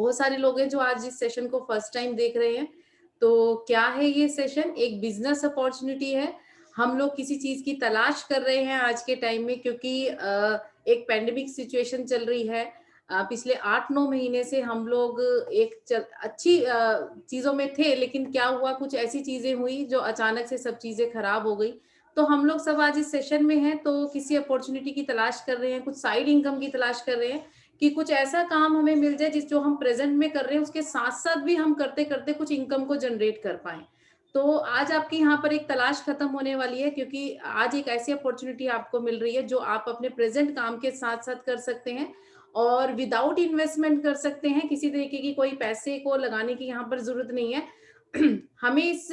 बहुत सारे लोग हैं जो आज इस सेशन को फर्स्ट टाइम देख रहे हैं। तो क्या है ये सेशन? एक बिजनेस अपॉर्चुनिटी है। हम लोग किसी चीज की तलाश कर रहे हैं आज के टाइम में, क्योंकि एक पैंडेमिक सिचुएशन चल रही है। पिछले 8-9 महीने से हम लोग अच्छी चीजों में थे, लेकिन क्या हुआ, कुछ ऐसी चीजें हुई जो अचानक से सब चीजें खराब हो गई। तो हम लोग सब आज इस सेशन में हैं, तो किसी अपॉर्चुनिटी की तलाश कर रहे हैं, कुछ साइड इनकम की तलाश कर रहे हैं कि कुछ ऐसा काम हमें मिल जाए जिस जो हम प्रेजेंट में कर रहे हैं उसके साथ साथ भी हम करते करते कुछ इनकम को जनरेट कर पाए। तो आज आपकी यहाँ पर एक तलाश खत्म होने वाली है, क्योंकि आज एक ऐसी अपॉर्चुनिटी आपको मिल रही है जो आप अपने प्रेजेंट काम के साथ साथ कर सकते हैं और विदाउट इन्वेस्टमेंट कर सकते हैं। किसी तरीके की कोई पैसे को लगाने की यहाँ पर जरूरत नहीं है। हमें इस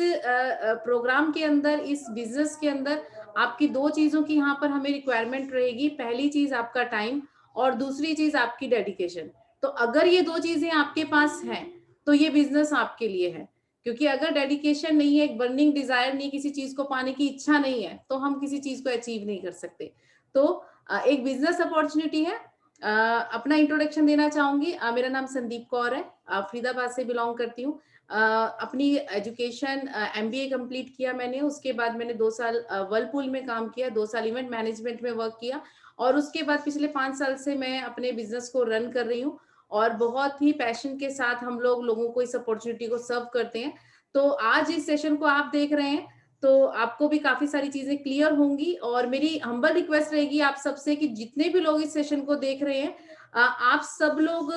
प्रोग्राम के अंदर, इस बिजनेस के अंदर आपकी दो चीजों की यहाँ पर हमें रिक्वायरमेंट रहेगी। पहली चीज आपका टाइम और दूसरी चीज आपकी डेडिकेशन। तो अगर ये दो चीजें आपके पास हैं तो ये बिजनेस आपके लिए है, क्योंकि अगर डेडिकेशन नहीं है, एक बर्निंग डिजायर नहीं, किसी चीज को पाने की इच्छा नहीं है, तो हम किसी चीज को अचीव नहीं कर सकते। तो एक बिजनेस अपॉर्चुनिटी है। अपना इंट्रोडक्शन देना चाहूंगी। मेरा नाम संदीप कौर है, फरीदाबाद से बिलोंग करती हूँ। अपनी एजुकेशन MBA कंप्लीट किया मैंने। उसके बाद मैंने 2 साल वर्लपूल में काम किया, 2 साल इवेंट मैनेजमेंट में वर्क किया और उसके बाद पिछले 5 साल से मैं अपने बिजनेस को रन कर रही हूँ और बहुत ही पैशन के साथ हम लोगों को इस अपॉर्चुनिटी को सर्व करते हैं। तो आज इस सेशन को आप देख रहे हैं तो आपको भी काफी सारी चीजें क्लियर होंगी और मेरी हम्बल रिक्वेस्ट रहेगी आप सबसे कि जितने भी लोग इस सेशन को देख रहे हैं, आप सब लोग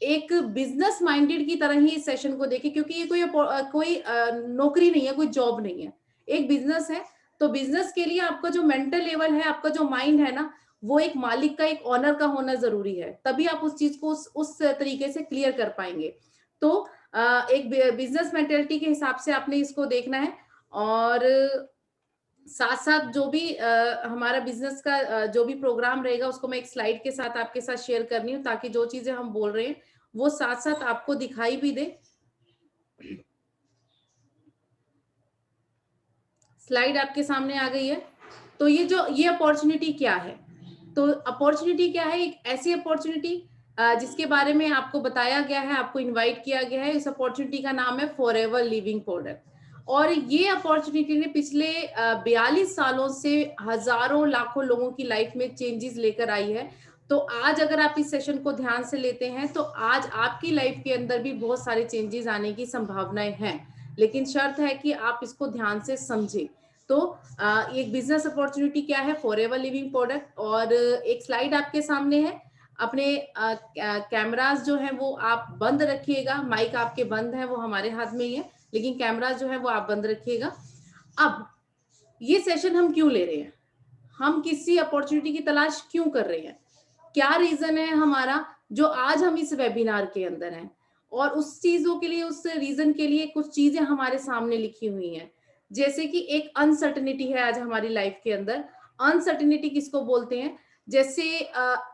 एक बिजनेस माइंडेड की तरह ही इस सेशन को देखें, क्योंकि ये कोई नौकरी नहीं है, कोई जॉब नहीं है, एक बिजनेस है। तो बिजनेस के लिए आपका जो मेंटल लेवल है, आपका जो माइंड है ना, वो एक मालिक का, एक ऑनर का होना जरूरी है, तभी आप उस चीज को उस तरीके से क्लियर कर पाएंगे। तो एक बिजनेस मेंटेलिटी के हिसाब से आपने इसको देखना है और साथ साथ जो भी हमारा बिजनेस का जो भी प्रोग्राम रहेगा उसको मैं एक स्लाइड के साथ आपके साथ शेयर करनी हूँ, ताकि जो चीजें हम बोल रहे हैं वो साथ साथ आपको दिखाई भी दे। स्लाइड आपके सामने आ गई है। तो ये अपॉर्चुनिटी क्या है? तो अपॉर्चुनिटी क्या है? एक ऐसी अपॉर्चुनिटी जिसके बारे में आपको बताया गया है, आपको इनवाइट किया गया है। इस अपॉर्चुनिटी का नाम है फॉरएवर लिविंग प्रोडक्ट और ये अपॉर्चुनिटी ने पिछले 42 सालों से हजारों लाखों लोगों की लाइफ में चेंजेस लेकर आई है। तो आज अगर आप इस सेशन को ध्यान से लेते हैं तो आज आपकी लाइफ के अंदर भी बहुत सारे चेंजेस आने की संभावनाएं हैं, लेकिन शर्त है कि आप इसको ध्यान से समझें। तो एक बिजनेस अपॉर्चुनिटी क्या है? Forever living product. और एक स्लाइड आपके सामने है। अपने कैमरास जो है वो आप बंद रखिएगा। माइक आपके बंद है, वो हमारे हाथ में ही है, लेकिन कैमरास जो है वो आप बंद रखिएगा। अब ये सेशन हम क्यों ले रहे हैं? हम किसी अपॉर्चुनिटी की तलाश क्यों कर रहे हैं? क्या रीजन है हमारा जो आज हम इस वेबिनार के अंदर हैं? और उस चीजों के लिए, उस रीजन के लिए कुछ चीजें हमारे सामने लिखी हुई हैं। जैसे कि एक अनसर्टेनिटी है आज हमारी लाइफ के अंदर। अनसर्टेनिटी किसको बोलते हैं? जैसे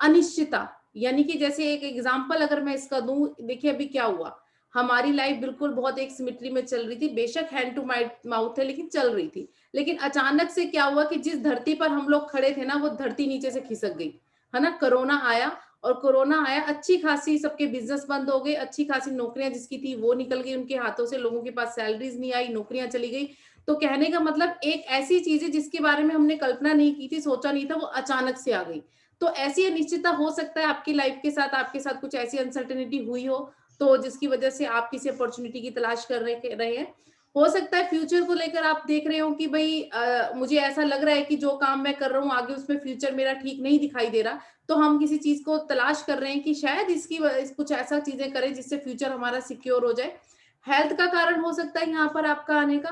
अनिश्चितता। यानी कि जैसे एक एग्जांपल अगर मैं इसका दूं, देखिए अभी क्या हुआ, हमारी लाइफ बिल्कुल बहुत एक सिमिट्री में चल रही थी, बेशक हैंड टू माउथ है लेकिन चल रही थी। लेकिन अचानक से क्या हुआ कि जिस धरती पर हम लोग खड़े थे ना, वो धरती नीचे से खिसक गई, है ना। कोरोना आया और कोरोना आया, अच्छी खासी सबके बिजनेस बंद हो गए, अच्छी खासी नौकरियां जिसकी थी वो निकल गई उनके हाथों से, लोगों के पास सैलरीज नहीं आई, नौकरियां चली गई। तो कहने का मतलब एक ऐसी चीज है जिसके बारे में हमने कल्पना नहीं की थी, सोचा नहीं था, वो अचानक से आ गई। तो ऐसी अनिश्चितता हो सकता है आपकी लाइफ के साथ, आपके साथ कुछ ऐसी अनसर्टेनिटी हुई हो तो जिसकी वजह से आप किसी अपॉर्चुनिटी की तलाश कर रहे हैं। हो सकता है फ्यूचर को लेकर आप देख रहे हो कि भाई मुझे ऐसा लग रहा है कि जो काम मैं कर रहा हूँ आगे उसमें फ्यूचर मेरा ठीक नहीं दिखाई दे रहा। तो हम किसी चीज को तलाश कर रहे हैं कि शायद कुछ ऐसा चीजें करें जिससे फ्यूचर हमारा सिक्योर हो जाए। हेल्थ का कारण हो सकता है यहाँ पर आपका आने का।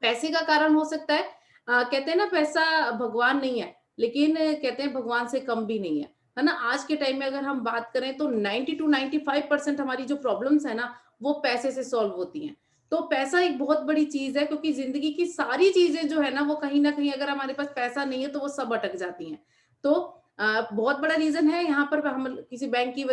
पैसे का कारण हो सकता है। कहते हैं ना पैसा भगवान नहीं है, लेकिन कहते हैं भगवान से कम भी नहीं है ना। आज के टाइम में अगर हम बात करें तो 90 to 95% हमारी जो प्रॉब्लम्स है ना वो पैसे से सॉल्व होती हैं। तो पैसा एक बहुत बड़ी चीज है, क्योंकि जिंदगी की सारी चीजें जो है ना वो कहीं ना कहीं अगर हमारे पास पैसा नहीं है तो वो सब अटक जाती हैं। तो बहुत बड़ा रीजन है यहाँ पर। हम किसी बैंक की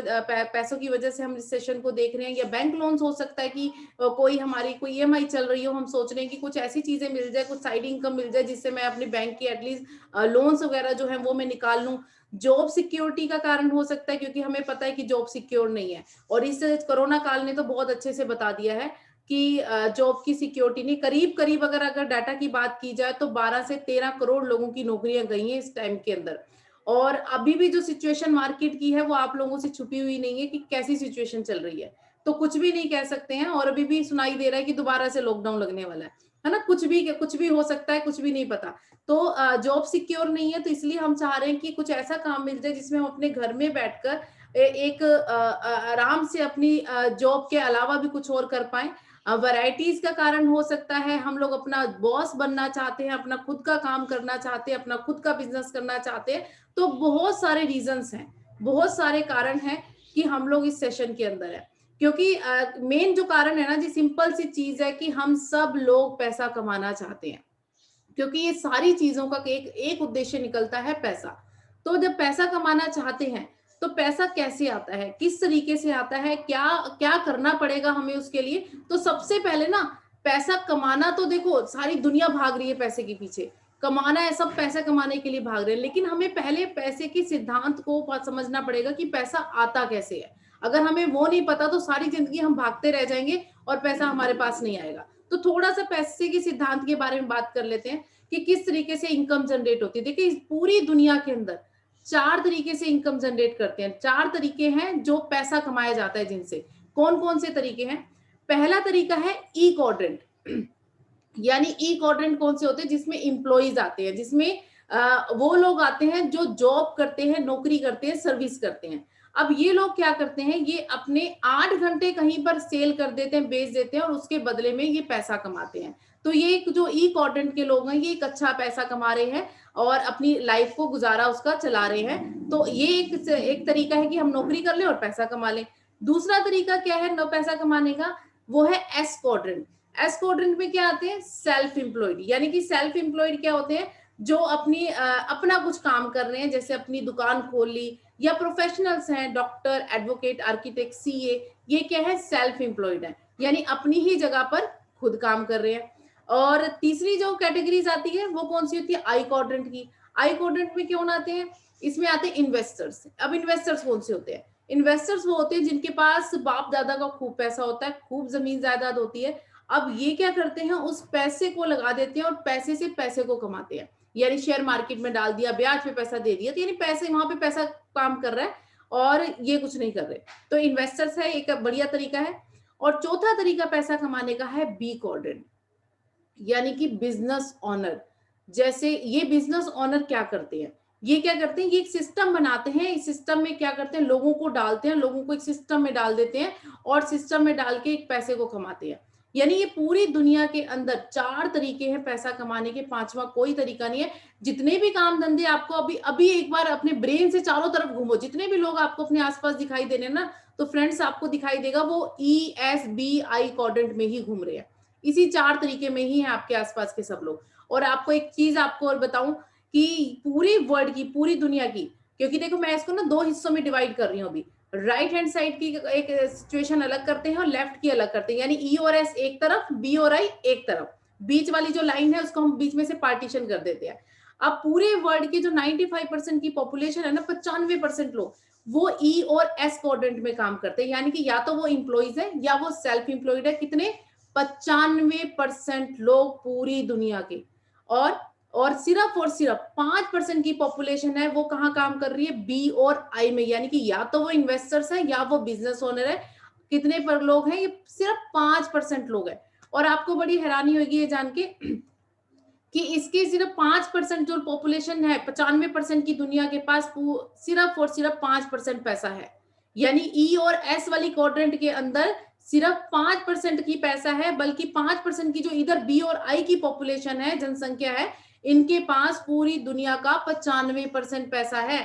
पैसों की वजह से हम इस सेशन को देख रहे हैं, या बैंक लोन्स हो सकता है कि कोई हमारी कोई EMI चल रही हो, हम सोच रहे हैं कि कुछ ऐसी चीजें मिल जाए, कुछ साइड इनकम मिल जाए जिससे मैं अपने बैंक की एटलीस्ट लोन्स वगैरह जो है वो मैं निकाल लूं। जॉब सिक्योरिटी का कारण हो सकता है, क्योंकि हमें पता है कि जॉब सिक्योर नहीं है, और इस कोरोना काल ने तो बहुत अच्छे से बता दिया है कि जॉब की सिक्योरिटी नहीं। करीब करीब अगर डाटा की बात की जाए तो 12 से 13 करोड़ लोगों की नौकरियां गई हैं इस टाइम के अंदर। और अभी भी जो सिचुएशन मार्केट की है वो आप लोगों से छुपी हुई नहीं है कि कैसी सिचुएशन चल रही है, तो कुछ भी नहीं कह सकते हैं। और अभी भी सुनाई दे रहा है कि दोबारा से लॉकडाउन लगने वाला है ना, कुछ भी हो सकता है, कुछ भी नहीं पता। तो जॉब सिक्योर नहीं है, तो इसलिए हम चाह रहे हैं कि कुछ ऐसा काम मिल जाए जिसमें हम अपने घर में बैठकर एक आराम से अपनी जॉब के अलावा भी कुछ और कर पाए। वैरायटीज का कारण हो सकता है, हम लोग अपना बॉस बनना चाहते हैं, अपना खुद का काम करना चाहते हैं, अपना खुद का बिजनेस करना चाहते हैं। तो बहुत सारे रीजंस हैं, बहुत सारे कारण हैं कि हम लोग इस सेशन के अंदर है। क्योंकि मेन जो कारण है ना जी, सिंपल सी चीज है कि हम सब लोग पैसा कमाना चाहते हैं, क्योंकि ये सारी चीजों का एक उद्देश्य निकलता है, पैसा। तो जब पैसा कमाना चाहते हैं तो पैसा कैसे आता है, किस तरीके से आता है, क्या क्या करना पड़ेगा हमें उसके लिए। तो सबसे पहले ना, पैसा कमाना तो देखो सारी दुनिया भाग रही है पैसे के पीछे, कमाना है, सब पैसा कमाने के लिए भाग रहे हैं, लेकिन हमें पहले पैसे के सिद्धांत को समझना पड़ेगा कि पैसा आता कैसे है। अगर हमें वो नहीं पता तो सारी जिंदगी हम भागते रह जाएंगे और पैसा हमारे पास नहीं आएगा। तो थोड़ा सा पैसे के सिद्धांत के बारे में बात कर लेते हैं कि किस तरीके से इनकम जनरेट होती है। देखिए, पूरी दुनिया के अंदर 4 तरीके से इनकम जनरेट करते हैं, 4 तरीके हैं जो पैसा कमाया जाता है जिनसे। कौन कौन से तरीके हैं? पहला तरीका है ई क्वाड्रेंट। यानी ई क्वाड्रेंट कौन से होते हैं? जिसमें इंप्लॉइज आते हैं, जिसमें वो लोग आते हैं जो जॉब करते हैं, नौकरी करते हैं, सर्विस करते हैं। अब ये लोग क्या करते हैं, ये अपने 8 घंटे कहीं पर सेल कर देते हैं, बेच देते हैं, और उसके बदले में ये पैसा कमाते हैं। तो ये एक जो ई क्वाड्रेंट के लोग हैं, ये एक अच्छा पैसा कमा रहे हैं और अपनी लाइफ को गुजारा उसका चला रहे हैं। तो ये एक तरीका है कि हम नौकरी कर लें और पैसा कमा लें। दूसरा तरीका क्या है पैसा कमाने का? वो है एस क्वाड्रेंट। एस क्वाड्रेंट में क्या आते हैं? Self employed. यानी कि सेल्फ एम्प्लॉयड क्या होते हैं? जो अपना कुछ काम कर रहे हैं, जैसे अपनी दुकान खोल ली, या प्रोफेशनल्स हैं, डॉक्टर, एडवोकेट, आर्किटेक्ट, सीए, ये क्या है? सेल्फ एम्प्लॉयड है, यानी अपनी ही जगह पर खुद काम कर रहे हैं। और तीसरी जो कैटेगरीज आती है वो कौन सी होती है? आई क्वाड्रेंट की। आई क्वाड्रेंट में कौन आते हैं? इसमें आते हैं इन्वेस्टर्स। अब इन्वेस्टर्स कौन से होते हैं? इन्वेस्टर्स वो होते हैं जिनके पास बाप दादा का खूब पैसा होता है, खूब जमीन जायदाद होती है। अब ये क्या करते हैं? उस पैसे को लगा देते हैं और पैसे से पैसे को कमाते हैं। यानी शेयर मार्केट में डाल दिया, ब्याज पे पैसा दे दिया, तो यानी पैसे, वहां पे पैसा काम कर रहा है और ये कुछ नहीं कर रहे। तो इन्वेस्टर्स है, एक बढ़िया तरीका है। और चौथा तरीका पैसा कमाने का है बी क्वाड्रेंट, यानी कि बिजनेस ऑनर। जैसे ये बिजनेस ऑनर क्या करते हैं? ये क्या करते हैं? ये एक सिस्टम बनाते हैं। इस सिस्टम में क्या करते हैं? लोगों को डालते हैं, लोगों को एक सिस्टम में डाल देते हैं और सिस्टम में डाल के एक पैसे को कमाते हैं। यानी ये पूरी दुनिया के अंदर 4 तरीके हैं पैसा कमाने के, 5वां कोई तरीका नहीं है। जितने भी काम धंधे आपको अभी अभी एक बार अपने ब्रेन से चारों तरफ घूमो, जितने भी लोग आपको अपने आसपास दिखाई दे रहे हैं ना, तो फ्रेंड्स आपको दिखाई देगा वो ESBI क्वाड्रेंट में ही घूम रहे हैं। इसी 4 तरीके में ही है आपके आसपास के सब लोग। और आपको एक चीज आपको और बताऊं कि पूरी वर्ल्ड की, पूरी दुनिया की, क्योंकि देखो मैं इसको ना 2 हिस्सों में डिवाइड कर रही हूँ अभी। राइट हैंड साइड की एक सिचुएशन अलग करते हैं और लेफ्ट की अलग करते हैं, यानी ई और एस एक तरफ, बी और आई एक तरफ। बीच वाली जो लाइन है उसको हम बीच में से पार्टीशन कर देते हैं। अब पूरे वर्ल्ड की जो 95% की पॉपुलेशन है ना, 95% लोग वो ई और एस क्वाड्रेंट में काम करते हैं, यानी कि या तो वो इंप्लॉइज है या वो सेल्फ इंप्लॉयड है। कितने? 95% लोग पूरी दुनिया के। और सिर्फ और सिर्फ 5% की पॉपुलेशन है वो कहाँ काम कर रही है? बी और आई में, यानी कि या तो वो इन्वेस्टर्स है या वो बिजनेस ओनर है। कितने पर लोग हैं? ये सिर्फ 5% लोग हैं। और आपको बड़ी हैरानी होगी ये जान के कि इसके सिर्फ 5% जो पॉपुलेशन है, 95% की दुनिया के पास सिर्फ और सिर्फ 5% पैसा है। यानी ई और एस वाली क्वाड्रेंट के अंदर सिर्फ 5% की पैसा है, बल्कि 5% की जो इधर बी और आई की पॉपुलेशन है, जनसंख्या है, इनके पास पूरी दुनिया का 95% पैसा है।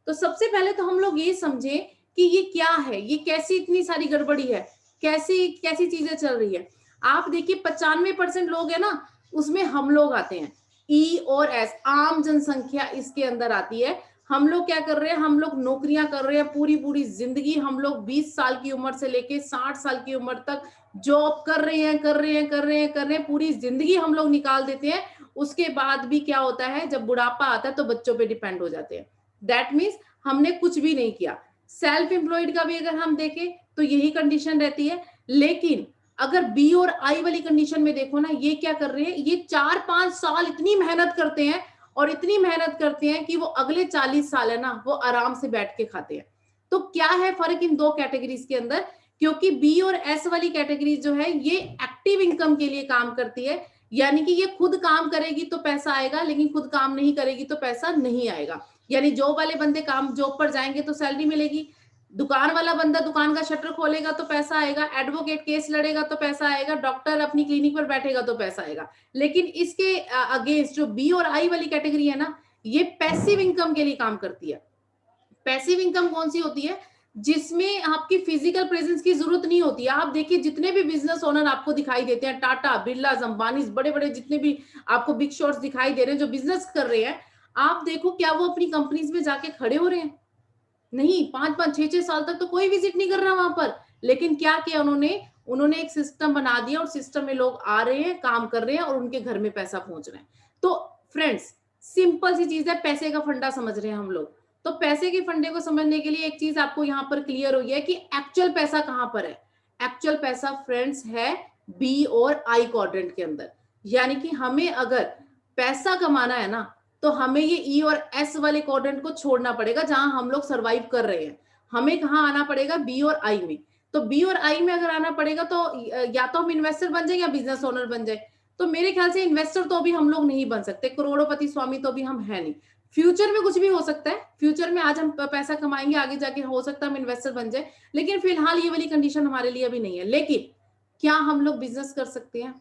तो सबसे पहले तो हम लोग ये समझे कि ये क्या है, ये कैसी इतनी सारी गड़बड़ी है, कैसी कैसी चीजें चल रही है। आप देखिए 95% लोग है ना, उसमें हम लोग आते हैं। ई और एस, आम जनसंख्या इसके अंदर आती है। हम लोग क्या कर रहे हैं? हम लोग नौकरियां कर रहे हैं पूरी पूरी जिंदगी। हम लोग 20 साल की उम्र से लेके 60 साल की उम्र तक जॉब कर रहे हैं, पूरी जिंदगी हम लोग निकाल देते हैं। उसके बाद भी क्या होता है? जब बुढ़ापा आता है तो बच्चों पे डिपेंड हो जाते हैं। दैट मीन्स हमने कुछ भी नहीं किया। सेल्फ एम्प्लॉयड का भी अगर हम देखें तो यही कंडीशन रहती है। लेकिन अगर बी और आई वाली कंडीशन में देखो ना, ये क्या कर रहे हैं, ये 4-5 साल इतनी मेहनत करते हैं और इतनी मेहनत करते हैं कि वो अगले 40 साल है ना, वो आराम से बैठ के खाते हैं। तो क्या है फर्क इन दो कैटेगरीज के अंदर? क्योंकि बी और एस वाली कैटेगरी जो है ये एक्टिव इनकम के लिए काम करती है, यानी कि ये खुद काम करेगी तो पैसा आएगा, लेकिन खुद काम नहीं करेगी तो पैसा नहीं आएगा। यानी जॉब वाले बंदे काम जॉब पर जाएंगे तो सैलरी मिलेगी, दुकान वाला बंदा दुकान का शटर खोलेगा तो पैसा आएगा, एडवोकेट केस लड़ेगा तो पैसा आएगा, डॉक्टर अपनी क्लिनिक पर बैठेगा तो पैसा आएगा। लेकिन इसके अगेंस्ट जो बी और आई वाली कैटेगरी है ना, ये पैसिव इनकम के लिए काम करती है। पैसिव इनकम कौन सी होती है? जिसमें आपकी फिजिकल प्रेजेंस की जरूरत नहीं होती है। आप देखिए जितने भी बिजनेस ओनर आपको दिखाई देते हैं, टाटा, बिरला, अंबानी, बड़े बड़े जितने भी आपको बिग शॉट्स दिखाई दे रहे हैं जो बिजनेस कर रहे हैं, आप देखो क्या वो अपनी कंपनीज में जाके खड़े हो रहे हैं? नहीं, 5-5 6-6 साल तक तो कोई विजिट नहीं कर रहा वहां पर। लेकिन क्या किया उन्होंने एक सिस्टम बना दिया और सिस्टम में लोग आ रहे हैं, काम कर रहे हैं और उनके घर में पैसा पहुंच रहा है। तो फ्रेंड्स, सिंपल सी चीज है, पैसे का फंडा समझ रहे हैं हम लोग। तो पैसे के फंडे को समझने के लिए एक चीज आपको यहाँ पर क्लियर हो गया है कि एक्चुअल पैसा कहां पर है। एक्चुअल पैसा फ्रेंड्स है बी और आई क्वाड्रेंट के अंदर। यानी कि हमें अगर पैसा कमाना है ना, तो हमें ये ई और एस वाले क्वाड्रेंट को छोड़ना पड़ेगा जहां हम लोग सरवाइव कर रहे हैं। हमें कहाँ आना पड़ेगा? बी और आई में। तो बी और आई में अगर आना पड़ेगा तो या तो हम इन्वेस्टर बन जाए या बिजनेस ओनर बन जाए। तो मेरे ख्याल से इन्वेस्टर तो अभी हम लोग नहीं बन सकते, करोड़ों स्वामी तो अभी हम है नहीं। फ्यूचर में कुछ भी हो सकता है, फ्यूचर में आज हम पैसा कमाएंगे, आगे जाके हो सकता है हम इन्वेस्टर बन जाए, लेकिन फिलहाल ये वाली कंडीशन हमारे लिए अभी नहीं है। लेकिन क्या हम लोग बिजनेस कर सकते हैं?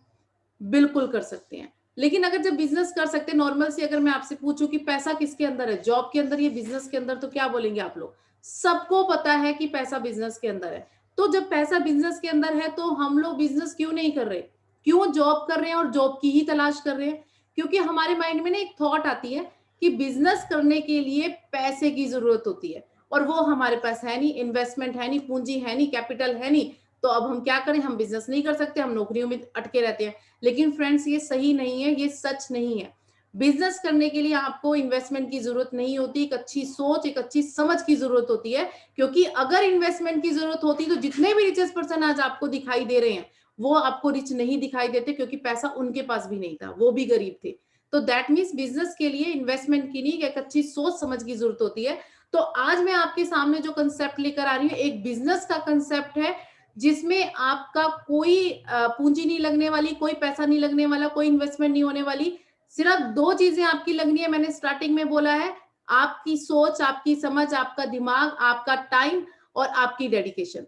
बिल्कुल कर सकते हैं। लेकिन अगर जब बिजनेस कर सकते हैं, नॉर्मल से अगर मैं आपसे पूछूं कि पैसा किसके अंदर है, जॉब के अंदर या बिजनेस के अंदर, तो क्या बोलेंगे आप लोग? सबको पता है कि पैसा बिजनेस के अंदर है। तो जब पैसा बिजनेस के अंदर है तो हम लोग बिजनेस क्यों नहीं कर रहे? क्यों जॉब कर रहे हैं और जॉब की ही तलाश कर रहे हैं? क्योंकि हमारे माइंड में ना एक थॉट आती है कि बिजनेस करने के लिए पैसे की जरूरत होती है और वो हमारे पास है नहीं, इन्वेस्टमेंट है नहीं, पूंजी है नहीं, कैपिटल है नहीं। तो अब हम क्या करें? हम बिजनेस नहीं कर सकते, हम नौकरियों में अटके रहते हैं। लेकिन फ्रेंड्स, ये सही नहीं है, ये सच नहीं है। बिजनेस करने के लिए आपको इन्वेस्टमेंट की जरूरत नहीं होती, एक अच्छी सोच, एक अच्छी समझ की जरूरत होती है। क्योंकि अगर इन्वेस्टमेंट की जरूरत होती तो जितने भी रिचेस्ट पर्सन आज आपको दिखाई दे रहे हैं, वो आपको रिच नहीं दिखाई देते, क्योंकि पैसा उनके पास भी नहीं था, वो भी गरीब थे। तो दैट मीन्स बिजनेस के लिए इन्वेस्टमेंट की नहीं, एक अच्छी सोच समझ की जरूरत होती है। तो आज मैं आपके सामने जो कंसेप्ट लेकर आ रही हूँ, एक बिजनेस का कंसेप्ट है जिसमें आपका कोई पूंजी नहीं लगने वाली, कोई पैसा नहीं लगने वाला, कोई इन्वेस्टमेंट नहीं होने वाली। सिर्फ दो चीजें आपकी लगनी है, मैंने स्टार्टिंग में बोला है, आपकी सोच, आपकी समझ, आपका दिमाग, आपका टाइम और आपकी डेडिकेशन।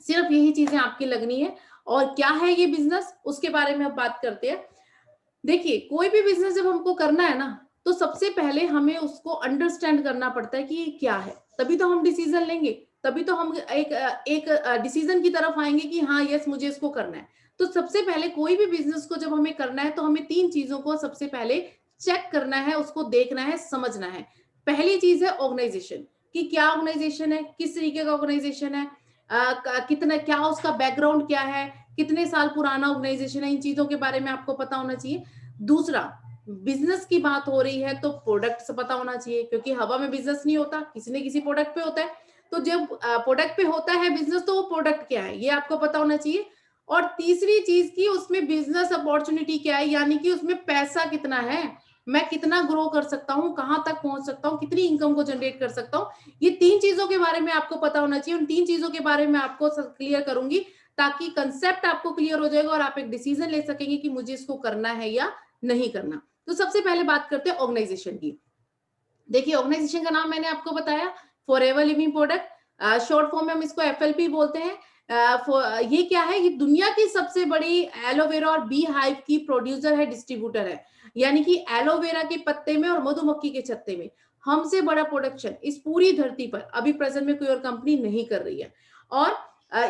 सिर्फ यही चीजें आपकी लगनी है। और क्या है ये बिजनेस, उसके बारे में अब बात करते हैं। देखिए, कोई भी बिजनेस जब हमको करना है ना, तो सबसे पहले हमें उसको अंडरस्टैंड करना पड़ता है कि ये क्या है, तभी तो हम डिसीजन लेंगे, तभी तो हम एक डिसीजन की तरफ आएंगे कि हाँ यस मुझे इसको करना है। तो सबसे पहले कोई भी बिजनेस को जब हमें करना है तो हमें 3 चीजों को सबसे पहले चेक करना है, उसको देखना है, समझना है। पहली चीज है ऑर्गेनाइजेशन, कि क्या ऑर्गेनाइजेशन है, किस तरीके का ऑर्गेनाइजेशन है, कितना, क्या उसका बैकग्राउंड क्या है, कितने साल पुराना ऑर्गेनाइजेशन है, इन चीजों के बारे में आपको पता होना चाहिए। दूसरा, बिजनेस की बात हो रही है तो प्रोडक्ट से पता होना चाहिए, क्योंकि हवा में बिजनेस नहीं होता, किसी न किसी प्रोडक्ट पे होता है। तो जब प्रोडक्ट पे होता है बिजनेस, तो वो प्रोडक्ट क्या है ये आपको पता होना चाहिए। और तीसरी चीज की उसमें बिजनेस अपॉर्चुनिटी क्या है, यानी कि उसमें पैसा कितना है, मैं कितना ग्रो कर सकता हूँ, कहां तक पहुंच सकता हूँ, कितनी इनकम को जनरेट कर सकता हूँ। ये 3 चीजों के बारे में आपको पता होना चाहिए। उन 3 चीजों के बारे में आपको क्लियर करूंगी, ताकि कंसेप्ट आपको क्लियर हो जाएगा और आप एक डिसीजन ले सकेंगे कि मुझे इसको करना है या नहीं करना। तो सबसे पहले बात करते हैं ऑर्गेनाइजेशन की। देखिए, ऑर्गेनाइजेशन का नाम मैंने आपको बताया, forever living product, short form में हम इसको एफएलपी बोलते हैं। ये क्या है? ये दुनिया की सबसे बड़ी एलोवेरा और बी हाइव की प्रोड्यूसर है, डिस्ट्रीब्यूटर है। यानी कि एलोवेरा के पत्ते में और मधुमक्खी के छत्ते में हमसे बड़ा प्रोडक्शन इस पूरी धरती पर अभी प्रेजेंट में कोई और कंपनी नहीं कर रही है। और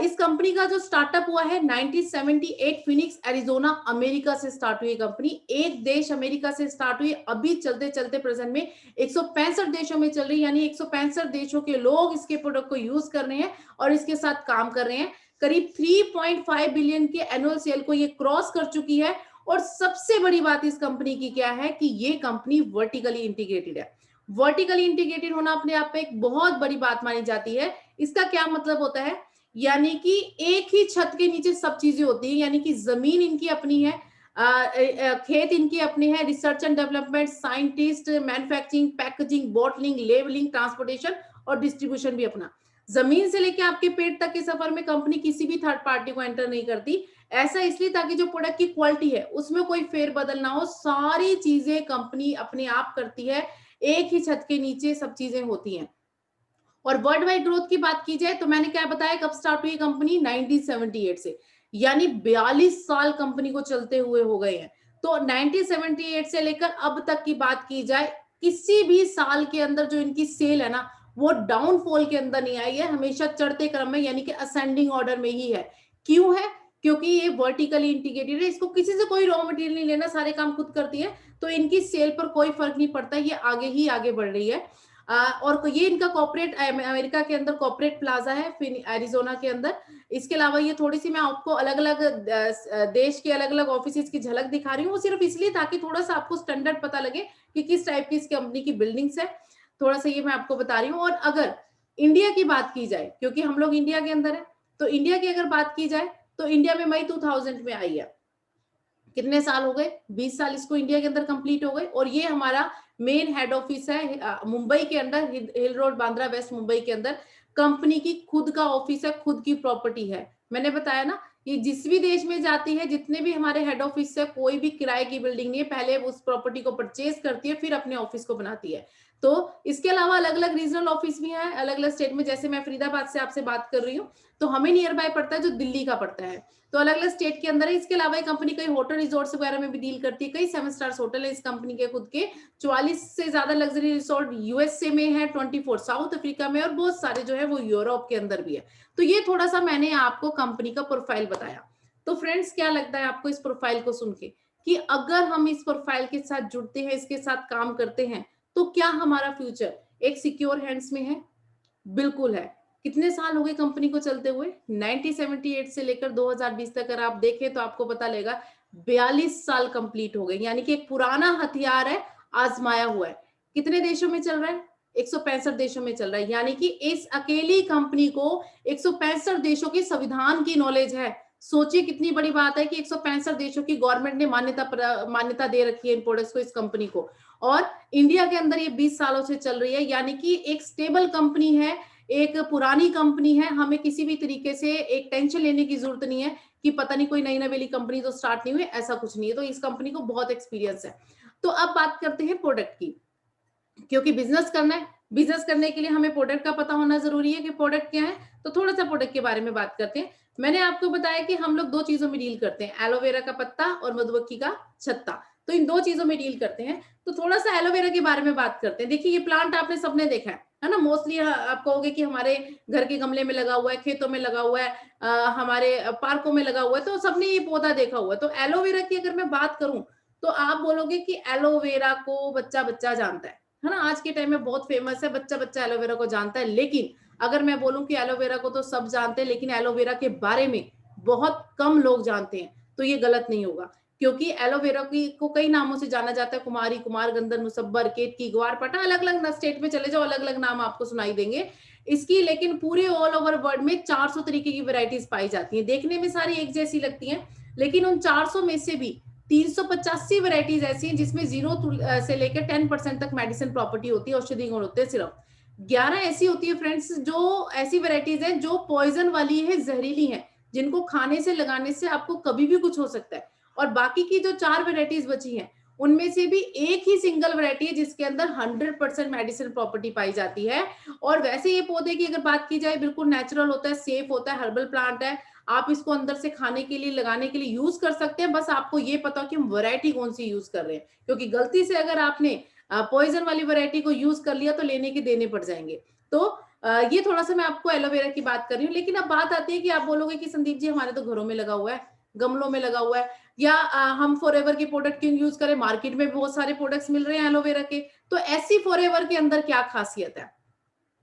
इस कंपनी का जो स्टार्टअप हुआ है 1978, फिनिक्स एरिजोना अमेरिका से स्टार्ट हुई कंपनी। एक देश अमेरिका से स्टार्ट हुई, अभी चलते चलते प्रेजेंट में 165 देशों में चल रही, यानी 165 देशों के लोग इसके प्रोडक्ट को यूज कर रहे हैं और इसके साथ काम कर रहे हैं। करीब 3.5 बिलियन के एनुअल सेल को ये क्रॉस कर चुकी है। और सबसे बड़ी बात इस कंपनी की क्या है कि ये कंपनी वर्टिकली इंटीग्रेटेड है। वर्टिकली इंटीग्रेटेड होना अपने आप में एक बहुत बड़ी बात मानी जाती है। इसका क्या मतलब होता है, यानी कि एक ही छत के नीचे सब चीजें होती हैं, यानी कि जमीन इनकी अपनी है, खेत इनके अपने हैं, research and development, scientist, manufacturing, packaging, bottling, labelling, transportation और डिस्ट्रीब्यूशन भी अपना। जमीन से लेके आपके पेट तक के सफर में कंपनी किसी भी थर्ड पार्टी को एंटर नहीं करती। ऐसा इसलिए ताकि जो प्रोडक्ट की क्वालिटी है उसमें कोई फेरबदल ना हो, सारी चीजें कंपनी अपने आप करती है, एक ही छत के नीचे सब चीजें होती हैं। और वर्ल्ड वाइड ग्रोथ की बात की जाए तो मैंने क्या बताया, कब स्टार्ट हुई कंपनी, 1978 से, यानी 42 साल कंपनी को चलते हुए हो गए हैं। तो 1978 से लेकर अब तक की बात की जाए, किसी भी साल के अंदर जो इनकी सेल है ना, वो डाउनफॉल के अंदर नहीं आई है, हमेशा चढ़ते क्रम में, यानी कि असेंडिंग ऑर्डर में ही है। क्यों है? क्योंकि ये वर्टिकली इंटीग्रेटेड है, इसको किसी से कोई रॉ मटेरियल नहीं लेना, सारे काम खुद करती है, तो इनकी सेल पर कोई फर्क नहीं पड़ता, ये आगे ही आगे बढ़ रही है। और ये इनका कॉर्पोरेट अमेरिका के अंदर कॉर्पोरेट प्लाजा है, फिर एरिजोना के अंदर। इसके अलावा ये थोड़ी सी मैं आपको अलग अलग देश के अलग अलग ऑफिस की झलक दिखा रही हूँ, वो सिर्फ इसलिए ताकि थोड़ा सा आपको स्टैंडर्ड पता लगे कि किस टाइप की इस कंपनी की बिल्डिंग्स है, थोड़ा सा ये मैं आपको बता रही हूँ। और अगर इंडिया की बात की जाए, क्योंकि हम लोग इंडिया के अंदर है, तो इंडिया की अगर बात की जाए तो इंडिया में मई 2000 में आई है। कितने साल हो गए? 20 साल इसको इंडिया के अंदर कंप्लीट हो गए। और ये हमारा मेन हेड ऑफिस है मुंबई के अंदर, हिल रोड, बांद्रा वेस्ट, मुंबई के अंदर। कंपनी की खुद का ऑफिस है, खुद की प्रॉपर्टी है। मैंने बताया ना, ये जिस भी देश में जाती है, जितने भी हमारे हेड ऑफिस है, कोई भी किराए की बिल्डिंग नहीं है, पहले उस प्रॉपर्टी को परचेज करती है, फिर अपने ऑफिस को बनाती है। तो इसके अलावा अलग अलग रीजनल ऑफिस भी हैं अलग अलग स्टेट में, जैसे मैं फरीदाबाद से आपसे बात कर रही हूँ, तो हमें नियर बाय पड़ता है जो दिल्ली का पड़ता है, तो अलग अलग स्टेट के अंदर है। इसके अलावा कंपनी कई होटल रिजॉर्ट्स वगैरह में भी डील करती है, कई 7 स्टार्स होटल है इस कंपनी के खुद के, 44 से ज्यादा लग्जरी रिसोर्ट यूएसए में है, 24 साउथ अफ्रीका में, और बहुत सारे जो है वो यूरोप के अंदर भी है। तो ये थोड़ा सा मैंने आपको कंपनी का प्रोफाइल बताया। तो फ्रेंड्स, क्या लगता है आपको इस प्रोफाइल को सुन के, कि अगर हम इस प्रोफाइल के साथ जुड़ते हैं, इसके साथ काम करते हैं, तो क्या हमारा फ्यूचर एक सिक्योर हैंड्स में है? बिल्कुल है। कितने साल हो गए कंपनी को चलते हुए? 1978 से लेकर 2020 तक अगर आप देखें तो आपको पता लगेगा 42 साल कंप्लीट हो गए, यानी कि एक पुराना हथियार है, आजमाया हुआ है। कितने देशों में चल रहा है? 165 देशों में चल रहा है, यानी कि इस अकेली कंपनी को 165 देशों के संविधान की नॉलेज है। सोचिए कितनी बड़ी बात है कि 165 देशों की गवर्नमेंट ने मान्यता दे रखी है इन प्रोडक्ट्स को, इस कंपनी को, और इंडिया के अंदर ये 20 सालों से चल रही है, यानी कि एक स्टेबल कंपनी है, एक पुरानी कंपनी है। हमें किसी भी तरीके से एक टेंशन लेने की जरूरत नहीं है कि पता नहीं कोई नई नवेली कंपनी तो स्टार्ट नहीं हुई, ऐसा कुछ नहीं है। तो इस कंपनी को बहुत एक्सपीरियंस है। तो अब बात करते हैं प्रोडक्ट की, क्योंकि बिजनेस करना है, बिजनेस करने के लिए हमें प्रोडक्ट का पता होना जरूरी है कि प्रोडक्ट क्या है। तो थोड़ा सा प्रोडक्ट के बारे में बात करते हैं। मैंने आपको बताया कि हम लोग दो चीजों में डील करते हैं, एलोवेरा का पत्ता और मधुमक्खी का छत्ता, तो इन दो चीजों में डील करते हैं। तो थोड़ा सा एलोवेरा के बारे में बात करते हैं। देखिए, ये प्लांट आपने सबने देखा है ना, मोस्टली आप कहोगे कि हमारे घर के गमले में लगा हुआ है, खेतों में लगा हुआ है, हमारे पार्कों में लगा हुआ है, तो सबने ये पौधा देखा हुआ है। तो एलोवेरा की अगर मैं बात करूं, तो आप बोलोगे कि एलोवेरा को बच्चा बच्चा जानता है ना, आज के टाइम में बहुत फेमस है, बच्चा बच्चा एलोवेरा को जानता है। लेकिन अगर मैं बोलूं कि एलोवेरा को तो सब जानते हैं, लेकिन एलोवेरा के बारे में बहुत कम लोग जानते हैं, तो ये गलत नहीं होगा, क्योंकि एलोवेरा की को कई नामों से जाना जाता है, कुमारी, कुमार गंधर, मुसब्बर, केतकी, ग्वारपाठा, अलग अलग स्टेट में चले जाओ, अलग अलग नाम आपको सुनाई देंगे इसकी। लेकिन पूरे ऑल ओवर वर्ल्ड में 400 तरीके की वेराइटीज पाई जाती है, देखने में सारी एक जैसी लगती हैं, लेकिन उन 400 में से भी 385 वेराइटीज ऐसी हैं जिसमें 0 से लेकर 10% तक मेडिसिन प्रॉपर्टी होती है, औषधि गुण होते हैं। सिर्फ 11 ऐसी होती है फ्रेंड्स, जो ऐसी वेराइटीज हैं जो पॉइजन वाली है, जहरीली है, जिनको खाने से, लगाने से आपको कभी भी कुछ हो सकता है। और बाकी की जो 4 वेराइटीज बची हैं, उनमें से भी एक ही सिंगल वैरायटी है जिसके अंदर 100% मेडिसिन प्रॉपर्टी पाई जाती है। और वैसे ये पौधे की अगर बात की जाए, बिल्कुल नेचुरल होता है, सेफ होता है, हर्बल प्लांट है, आप इसको अंदर से खाने के लिए, लगाने के लिए यूज कर सकते हैं। बस आपको ये पता हो कि हम वैरायटी कौन सी यूज कर रहे हैं, क्योंकि गलती से अगर आपने पॉइजन वाली वैरायटी को यूज कर लिया तो लेने के देने पड़ जाएंगे। तो ये थोड़ा सा मैं आपको एलोवेरा की बात कर रही हूँ। लेकिन अब बात आती है कि आप बोलोगे कि संदीप जी, हमारे तो घरों में लगा हुआ है, गमलों में लगा हुआ है, या हम फॉरएवर के प्रोडक्ट क्यों यूज करें, मार्केट में बहुत सारे प्रोडक्ट्स मिल रहे हैं एलोवेरा के, तो ऐसी फॉरएवर के अंदर क्या खासियत है?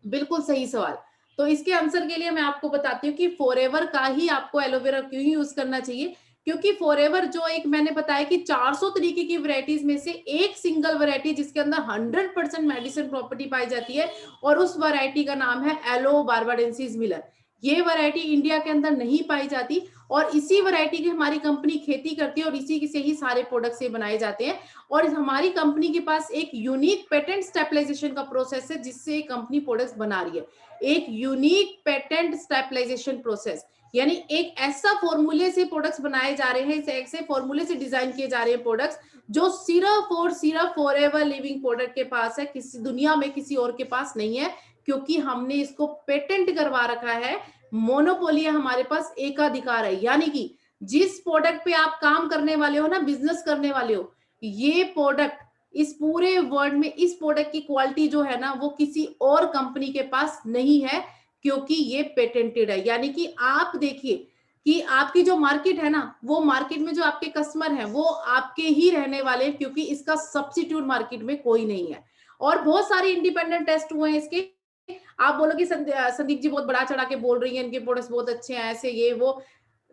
बिल्कुल सही सवाल। तो इसके आंसर के लिए मैं आपको बताती हूँ कि फॉरएवर का ही आपको एलोवेरा क्यों यूज करना चाहिए, क्योंकि फॉरएवर जो एक मैंने बताया कि 400 तरीके की वैरायटीज में से एक सिंगल वैरायटी जिसके अंदर 100% मेडिसिन प्रॉपर्टी पाई जाती है, और उस वैरायटी का नाम है एलो बारबाडेंसिस मिलर। ये वैरायटी इंडिया के अंदर नहीं पाई जाती, और इसी वैरायटी की हमारी कंपनी खेती करती है, और इसी से ही सारे प्रोडक्ट्स ये बनाए जाते हैं। और हमारी कंपनी के पास एक यूनिक पेटेंट स्टेबलाइजेशन का प्रोसेस है, जिससे कंपनी प्रोडक्ट्स बना रही है। एक यूनिक पेटेंट स्टेबलाइजेशन प्रोसेस, यानी एक ऐसा फॉर्मूले से प्रोडक्ट्स बनाए जा रहे हैं, ऐसे फॉर्मूले से डिजाइन किए जा रहे हैं प्रोडक्ट्स, जो सिर्फ फॉरएवर लिविंग प्रोडक्ट के पास है, किसी दुनिया में किसी और के पास नहीं है, क्योंकि हमने इसको पेटेंट करवा रखा है। मोनोपोली है हमारे पास, एकाधिकार है। यानी कि जिस प्रोडक्ट पे आप काम करने वाले हो ना, बिजनेस करने वाले हो, ये प्रोडक्ट इस पूरे वर्ल्ड में इस प्रोडक्ट की क्वालिटी जो है ना, वो किसी और कंपनी के पास नहीं है, क्योंकि ये पेटेंटेड है। यानी कि आप देखिए कि आपकी जो मार्केट है ना, वो मार्केट में जो आपके कस्टमर हैं वो आपके ही रहने वाले हैं, क्योंकि इसका सब्स्टिट्यूट मार्केट में कोई नहीं है। और बहुत सारे इंडिपेंडेंट टेस्ट हुए हैं इसके। आप बोलोगे संदीप जी बहुत बड़ा चढ़ा के बोल रही है, इनके प्रोडक्ट्स बहुत अच्छे हैं, ऐसे ये वो।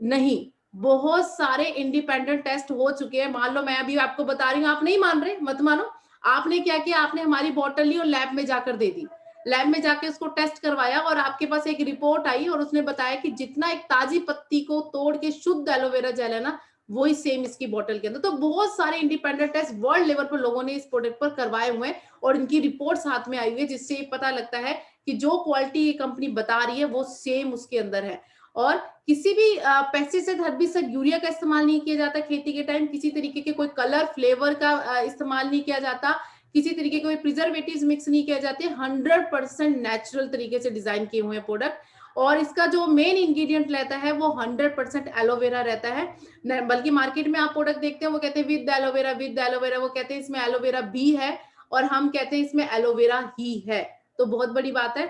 नहीं, बहुत सारे इंडिपेंडेंट टेस्ट हो चुके हैं। मान लो मैं अभी आपको बता रही हूँ, आप नहीं मान रहे, मत मानो। आपने क्या किया, आपने हमारी बॉटल ली और लैब में जाकर दे दी। लैब में जाके उसको टेस्ट करवाया, और आपके पास एक रिपोर्ट आई, और उसने बताया कि जितना एक ताजी पत्ती को तोड़ के शुद्ध एलोवेरा जेल है ना, वही सेम इसकी बॉटल के अंदर। तो बहुत सारे इंडिपेंडेंट टेस्ट वर्ल्ड लेवल पर लोगों ने इस प्रोडक्ट पर करवाए हुए हैं, और इनकी रिपोर्ट्स हाथ में आई हुई है, जिससे पता लगता है कि जो क्वालिटी ये कंपनी बता रही है वो सेम उसके अंदर है। और किसी भी पेस्टिसाइड, हर्बिसाइड, यूरिया का इस्तेमाल नहीं किया जाता खेती के टाइम। किसी तरीके के कोई कलर, फ्लेवर का इस्तेमाल नहीं किया जाता। किसी तरीके के कोई प्रिजर्वेटिव्स मिक्स नहीं किए जाते। 100% नेचुरल तरीके से डिजाइन किए हुए हैं प्रोडक्ट। और इसका जो मेन इंग्रेडिएंट रहता है वो 100% एलोवेरा रहता है। बल्कि मार्केट में आप प्रोडक्ट देखते हैं, वो कहते हैं विद एलोवेरा, विद एलोवेरा। वो कहते हैं इसमें एलोवेरा भी है, और हम कहते हैं इसमें एलोवेरा ही है। तो बहुत बड़ी बात है।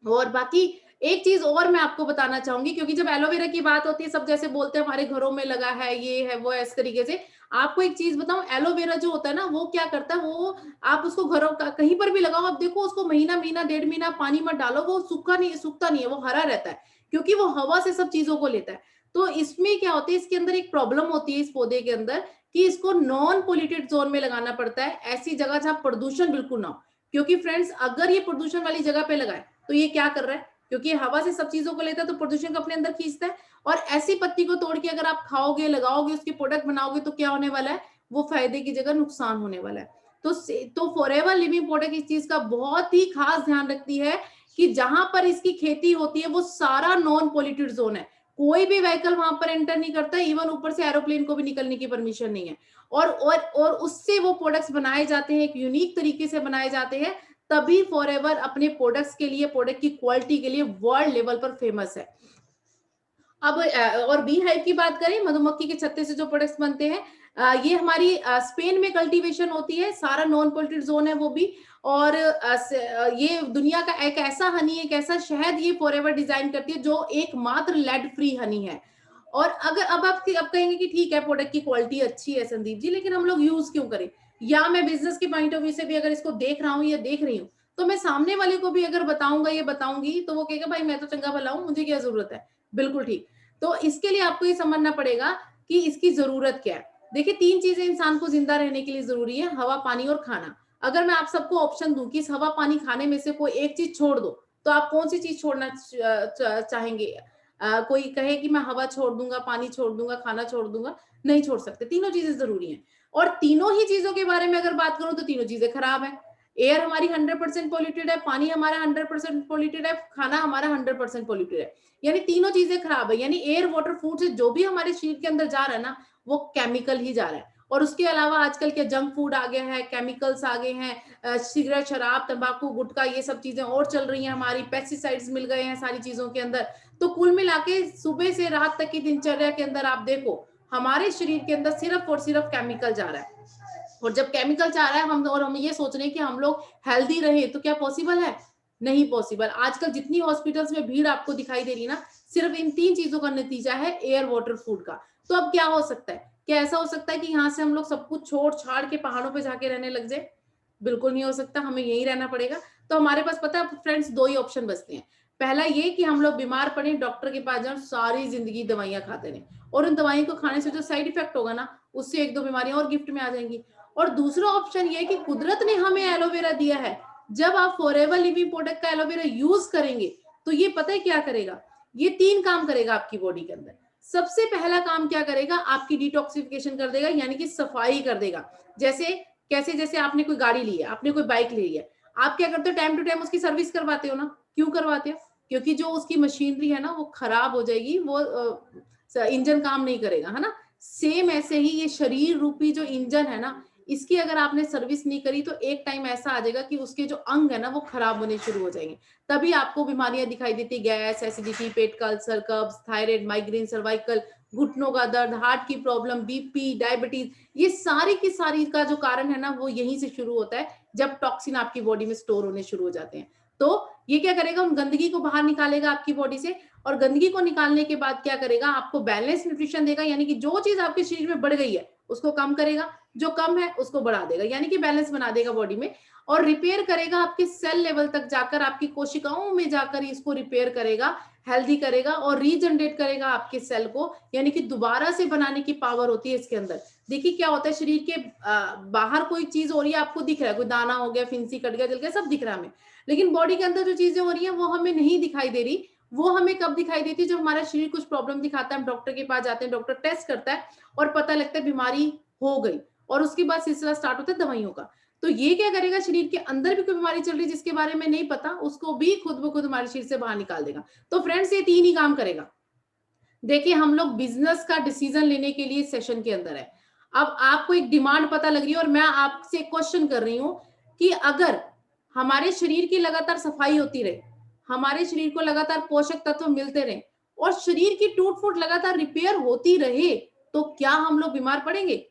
और बाकी एक चीज और मैं आपको बताना चाहूंगी, क्योंकि जब एलोवेरा की बात होती है, सब जैसे बोलते हैं हमारे घरों में लगा है, ये है वो है, इस तरीके से। आपको एक चीज बताऊं, एलोवेरा जो होता है ना, वो क्या करता है, वो आप उसको घरों का कहीं पर भी लगाओ, आप देखो उसको महीना महीना, 1.5 महीना पानी मत डालो, वो सूखता नहीं है, वो हरा रहता है, क्योंकि वो हवा से सब चीजों को लेता है। तो इसमें क्या होता है, इसके अंदर एक प्रॉब्लम होती है इस पौधे के अंदर, कि इसको नॉन पोल्यूटेड जोन में लगाना पड़ता है, ऐसी जगह जहां प्रदूषण बिल्कुल ना हो। क्योंकि फ्रेंड्स, अगर ये प्रदूषण वाली जगह पे लगाए, तो ये क्या कर रहा है, क्योंकि हवा से सब चीजों को लेता है, तो प्रदूषण को अपने अंदर खींचता है। और ऐसी पत्ती को तोड़ के अगर आप खाओगे, लगाओगे, उसके प्रोडक्ट बनाओगे, तो क्या होने वाला है, वो फायदे की जगह नुकसान होने वाला है। तो फॉरएवर लिविंग प्रोडक्ट इस चीज का बहुत ही खास ध्यान रखती है कि जहां पर इसकी खेती होती है वो सारा नॉन पोल्यूटेड जोन है। कोई भी व्हीकल वहां पर एंटर नहीं करता, इवन ऊपर से एरोप्लेन को भी निकलने की परमिशन नहीं है। और उससे वो प्रोडक्ट्स बनाए जाते हैं, एक यूनिक तरीके से बनाए जाते हैं। तभी फॉरएवर अपने प्रोडक्ट्स के लिए, प्रोडक्ट की क्वालिटी के लिए वर्ल्ड लेवल पर फेमस है। अब और बी हाइव की बात करें, मधुमक्खी के छत्ते से जो प्रोडक्ट्स बनते हैं, ये हमारी स्पेन में कल्टीवेशन होती है, सारा नॉन पोल्यूटेड जोन है वो भी। और ये दुनिया का एक ऐसा हनी, एक ऐसा शहद ये फॉरएवर डिजाइन करती है, जो एकमात्र लेड फ्री हनी है। और अगर अब कहेंगे कि ठीक है, प्रोडक्ट की क्वालिटी अच्छी है संदीप जी, लेकिन हम लोग यूज क्यों करें, या मैं बिजनेस के पॉइंट ऑफ व्यू से भी अगर इसको देख रहा हूँ या देख रही हूँ, तो मैं सामने वाले को भी अगर बताऊंगा, ये बताऊंगी, तो वो कहेगा भाई मैं तो चंगा भला हूं, मुझे क्या जरूरत है। बिल्कुल ठीक। तो इसके लिए आपको ये समझना पड़ेगा कि इसकी जरूरत क्या है। देखिए, 3 चीजें इंसान को जिंदा रहने के लिए जरूरी है, हवा, पानी और खाना। अगर मैं आप सबको ऑप्शन दूं कि इस हवा, पानी, खाने में से कोई एक चीज छोड़ दो, तो आप कौन सी चीज छोड़ना चाहेंगे। कोई कहे कि मैं हवा छोड़ दूंगा, पानी छोड़ दूंगा, खाना छोड़ दूंगा, नहीं छोड़ सकते, तीनों चीजें जरूरी हैं। और तीनों ही चीजों के बारे में अगर बात करूं, तो तीनों चीजें खराब है। एयर हमारी 100% पॉल्यूटेड है, पानी हमारा 100% पॉल्यूटेड है, खाना हमारा 100% पॉल्यूटेड है। यानी तीनों चीजें खराब है। यानी एयर, वाटर, फूड से जो भी हमारे शरीर के अंदर जा रहा है ना, वो केमिकल ही जा रहा है। और उसके अलावा आजकल के जंक फूड आ गया है, केमिकल्स आ गए हैं, सिगरेट, शराब, तंबाकू, गुटखा, ये सब चीजें और चल रही हैं, हमारी पेस्टिसाइड्स मिल गए हैं सारी चीजों के अंदर। तो कुल मिला के सुबह से रात तक की दिनचर्या के अंदर आप देखो, हमारे शरीर के अंदर सिर्फ और सिर्फ केमिकल जा रहा है। और जब केमिकल जा रहा है, हम ये सोच रहे हैं कि हम लोग हेल्दी रहे, तो क्या पॉसिबल है, नहीं पॉसिबल। आजकल जितनी हॉस्पिटल्स में भीड़ आपको दिखाई दे रही है ना, सिर्फ इन 3 चीजों का नतीजा है, एयर, वाटर, फूड का। तो अब क्या हो सकता है, क्या ऐसा हो सकता है कि यहाँ से हम लोग सब कुछ छोड़ छाड़ के पहाड़ों पे जाके रहने लग जाए। बिल्कुल नहीं हो सकता, हमें यहीं रहना पड़ेगा। तो हमारे पास पता है फ्रेंड्स, 2 ही ऑप्शन बचते हैं। पहला ये कि हम लोग बीमार पड़े, डॉक्टर के पास जाओ, सारी जिंदगी दवाइयां खाते रहे, और उन दवाइयों को खाने से जो साइड इफेक्ट होगा ना, उससे एक दो बीमारियां और गिफ्ट में आ जाएंगी। और दूसरा ऑप्शन ये है कि कुदरत ने हमें एलोवेरा दिया है, जब आप फॉरएवर लिविंग प्रोडक्ट का एलोवेरा यूज करेंगे तो ये पता है क्या करेगा, ये 3 काम करेगा आपकी बॉडी के अंदर। सबसे पहला काम क्या करेगा, आपकी डिटॉक्सिफिकेशन कर देगा, यानी कि सफाई कर देगा। जैसे कैसे, जैसे आपने कोई गाड़ी ली है, आपने कोई बाइक ली है, आप क्या करते हो, टाइम टू टाइम उसकी सर्विस करवाते हो ना। क्यों करवाते हो? क्योंकि जो उसकी मशीनरी है ना वो खराब हो जाएगी, वो इंजन काम नहीं करेगा, है ना। सेम ऐसे ही ये शरीर रूपी जो इंजन है ना, इसकी अगर आपने सर्विस नहीं करी तो एक टाइम ऐसा आ जाएगा कि उसके जो अंग है ना वो खराब होने शुरू हो जाएंगे। तभी आपको बीमारियां दिखाई देती, गैस, एसिडिटी, पेट का अल्सर, कब्ज, थायराइड, माइग्रेन, सर्वाइकल, घुटनों का दर्द, हार्ट की प्रॉब्लम, बीपी, डायबिटीज, ये सारी की सारी का जो कारण है ना वो यहीं से शुरू होता है, जब टॉक्सिन आपकी बॉडी में स्टोर होने शुरू हो जाते हैं। तो ये क्या करेगा, उन गंदगी को बाहर निकालेगा आपकी बॉडी से, और गंदगी को निकालने के बाद क्या करेगा, आपको बैलेंस न्यूट्रिशन देगा, यानी कि जो चीज आपके शरीर में बढ़ गई है उसको कम करेगा, जो कम है उसको बढ़ा देगा, यानी कि बैलेंस बना देगा बॉडी में। और रिपेयर करेगा आपके सेल लेवल तक जाकर, आपकी कोशिकाओं में जाकर इसको रिपेयर करेगा, हेल्दी करेगा और रीजनरेट करेगा आपके सेल को, यानी कि दोबारा से बनाने की पावर होती है इसके अंदर। देखिए क्या होता है, शरीर के बाहर कोई चीज हो रही है, आपको दिख रहा है, कोई दाना हो गया, फिंसी कट गया, जल गया, सब दिख रहा है हमें, लेकिन बॉडी के अंदर जो चीजें हो रही है वो हमें नहीं दिखाई दे रही। वो हमें कब दिखाई देती है, जब हमारा शरीर कुछ प्रॉब्लम दिखाता है, हम डॉक्टर के पास जाते हैं, डॉक्टर टेस्ट करता है और पता लगता है बीमारी हो गई, और उसके बाद सिलसिला स्टार्ट होता है दवाइयों का। तो ये क्या करेगा, शरीर के अंदर भी कोई बीमारी चल रही है जिसके बारे में नहीं पता, उसको भी खुद ब खुद हमारे शरीर से बाहर निकाल देगा। तो फ्रेंड्स ये 3 ही काम करेगा। देखिए हम लोग बिजनेस का डिसीजन लेने के लिए सेशन के अंदर है। अब आपको एक डिमांड पता लग रही है और मैं आपसे क्वेश्चन कर रही हूं कि अगर हमारे शरीर की लगातार सफाई होती रहे, हमारे शरीर को लगातार पोषक तत्व मिलते रहे और शरीर की टूट फूट लगातार रिपेयर होती रहे, तो क्या हम लोग बीमार पड़ेंगे?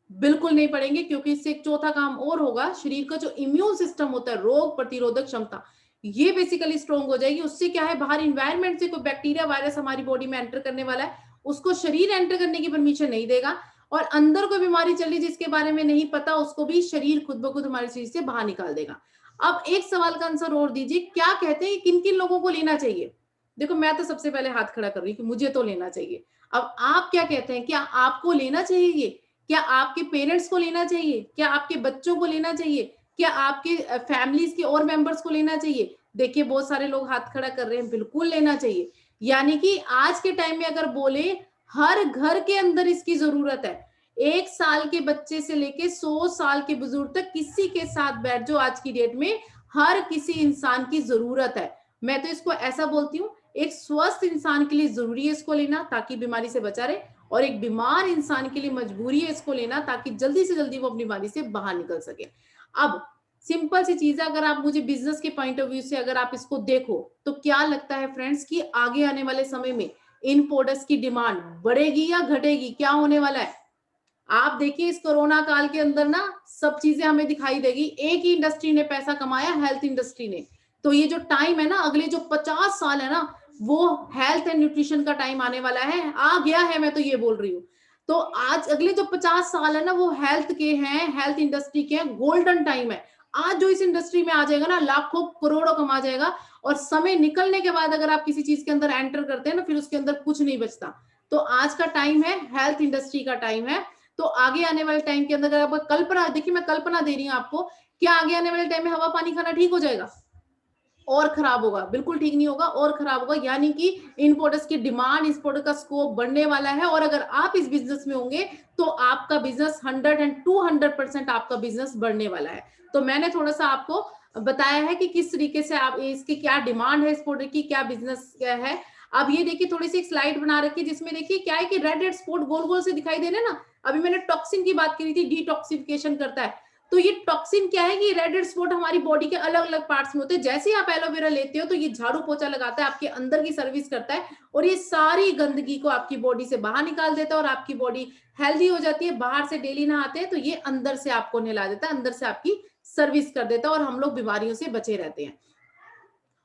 बिल्कुल नहीं पड़ेंगे, क्योंकि इससे एक चौथा काम और होगा, शरीर का जो इम्यून सिस्टम होता है, रोग प्रतिरोधक क्षमता, ये बेसिकली स्ट्रोंग हो जाएगी। उससे क्या है, बाहर इन्वायरमेंट से कोई बैक्टीरिया वायरस हमारी बॉडी में एंटर करने वाला है, उसको शरीर एंटर करने की परमिशन नहीं देगा, और अंदर कोई बीमारी चल रही जिसके बारे में नहीं पता, उसको भी शरीर खुद ब खुद हमारे शरीर से बाहर निकाल देगा। अब एक सवाल का आंसर और दीजिए, क्या कहते हैं किन किन लोगों को लेना चाहिए? देखो मैं तो सबसे पहले हाथ खड़ा कर रही हूँ कि मुझे तो लेना चाहिए। अब आप क्या कहते हैं, क्या आपको लेना चाहिए ये? क्या आपके पेरेंट्स को लेना चाहिए? क्या आपके बच्चों को लेना चाहिए? क्या आपके फैमिलीज के और मेंबर्स को लेना चाहिए? देखिए बहुत सारे लोग हाथ खड़ा कर रहे हैं, बिल्कुल लेना चाहिए। यानी कि आज के टाइम में अगर बोले, हर घर के अंदर इसकी जरूरत है। 1 साल के बच्चे से लेके 100 साल के बुजुर्ग तक किसी के साथ बैठ जाओ, आज की डेट में हर किसी इंसान की जरूरत है। मैं तो इसको ऐसा बोलती हूँ, एक स्वस्थ इंसान के लिए जरूरी है इसको लेना ताकि बीमारी से बचा रहे, और एक बीमार इंसान के लिए मजबूरी है इसको लेना ताकि जल्दी से जल्दी वो अपनी बीमारी से बाहर निकल सके। अब सिंपल सी चीज है, अगर आप मुझे बिजनेस के पॉइंट ऑफ व्यू से अगर आप इसको देखो, तो क्या लगता है फ्रेंड्स कि आगे आने वाले समय में इन प्रोडक्ट्स की डिमांड बढ़ेगी या घटेगी? क्या होने वाला है? आप देखिए इस कोरोना काल के अंदर ना सब चीजें हमें दिखाई देगी। एक ही इंडस्ट्री ने पैसा कमाया, हेल्थ इंडस्ट्री ने। तो ये जो टाइम है ना, अगले जो 50 साल है ना, वो हेल्थ एंड न्यूट्रिशन का टाइम आने वाला है, आ गया है, मैं तो ये बोल रही हूँ। तो आज अगले जो 50 साल है ना वो हेल्थ के हैं, हेल्थ इंडस्ट्री के हैं, गोल्डन टाइम है। आज जो इस इंडस्ट्री में आ जाएगा ना, लाखों करोड़ों कमा जाएगा, और समय निकलने के बाद अगर आप किसी चीज के अंदर एंटर करते हैं ना, फिर उसके अंदर कुछ नहीं बचता। तो आज का टाइम है, हेल्थ इंडस्ट्री का टाइम है। तो आगे आने वाले टाइम के अंदर अगर आप कल्पना, देखिए मैं कल्पना दे रही हूँ आपको, क्या आगे आने वाले टाइम में हवा पानी खाना ठीक हो जाएगा? और खराब होगा, बिल्कुल ठीक नहीं होगा, और खराब होगा। यानी कि इन प्रोडक्ट्स की डिमांड, इस प्रोडक्ट का स्कोप बढ़ने वाला है, और अगर आप इस बिजनेस में होंगे तो आपका बिजनेस 100 एंड 200% आपका बिजनेस बढ़ने वाला है। तो मैंने थोड़ा सा आपको बताया है कि किस तरीके से आप इसकी क्या डिमांड है, इस प्रोडक्ट की क्या बिजनेस है। अब ये देखिए थोड़ी सी एक स्लाइड बना रखी है, जिसमें देखिए क्या है कि रेड रेड स्पॉट गोल गोल से दिखाई दे रहे हैं ना। अभी मैंने टॉक्सिन की बात करी थी, डिटॉक्सिफिकेशन करता है। तो ये टॉक्सिन क्या है कि रेड रेड स्पॉट हमारी बॉडी के अलग अलग पार्ट्स में होते हैं। जैसे ही आप एलोवेरा लेते हो तो ये झाड़ू पोछा लगाता है, आपके अंदर की सर्विस करता है, और ये सारी गंदगी को आपकी बॉडी से बाहर निकाल देता है, और आपकी बॉडी हेल्दी हो जाती है। बाहर से डेली नहाते हैं तो ये अंदर से आपको नहला देता है, अंदर से आपकी सर्विस कर देता है, और हम लोग बीमारियों से बचे रहते हैं।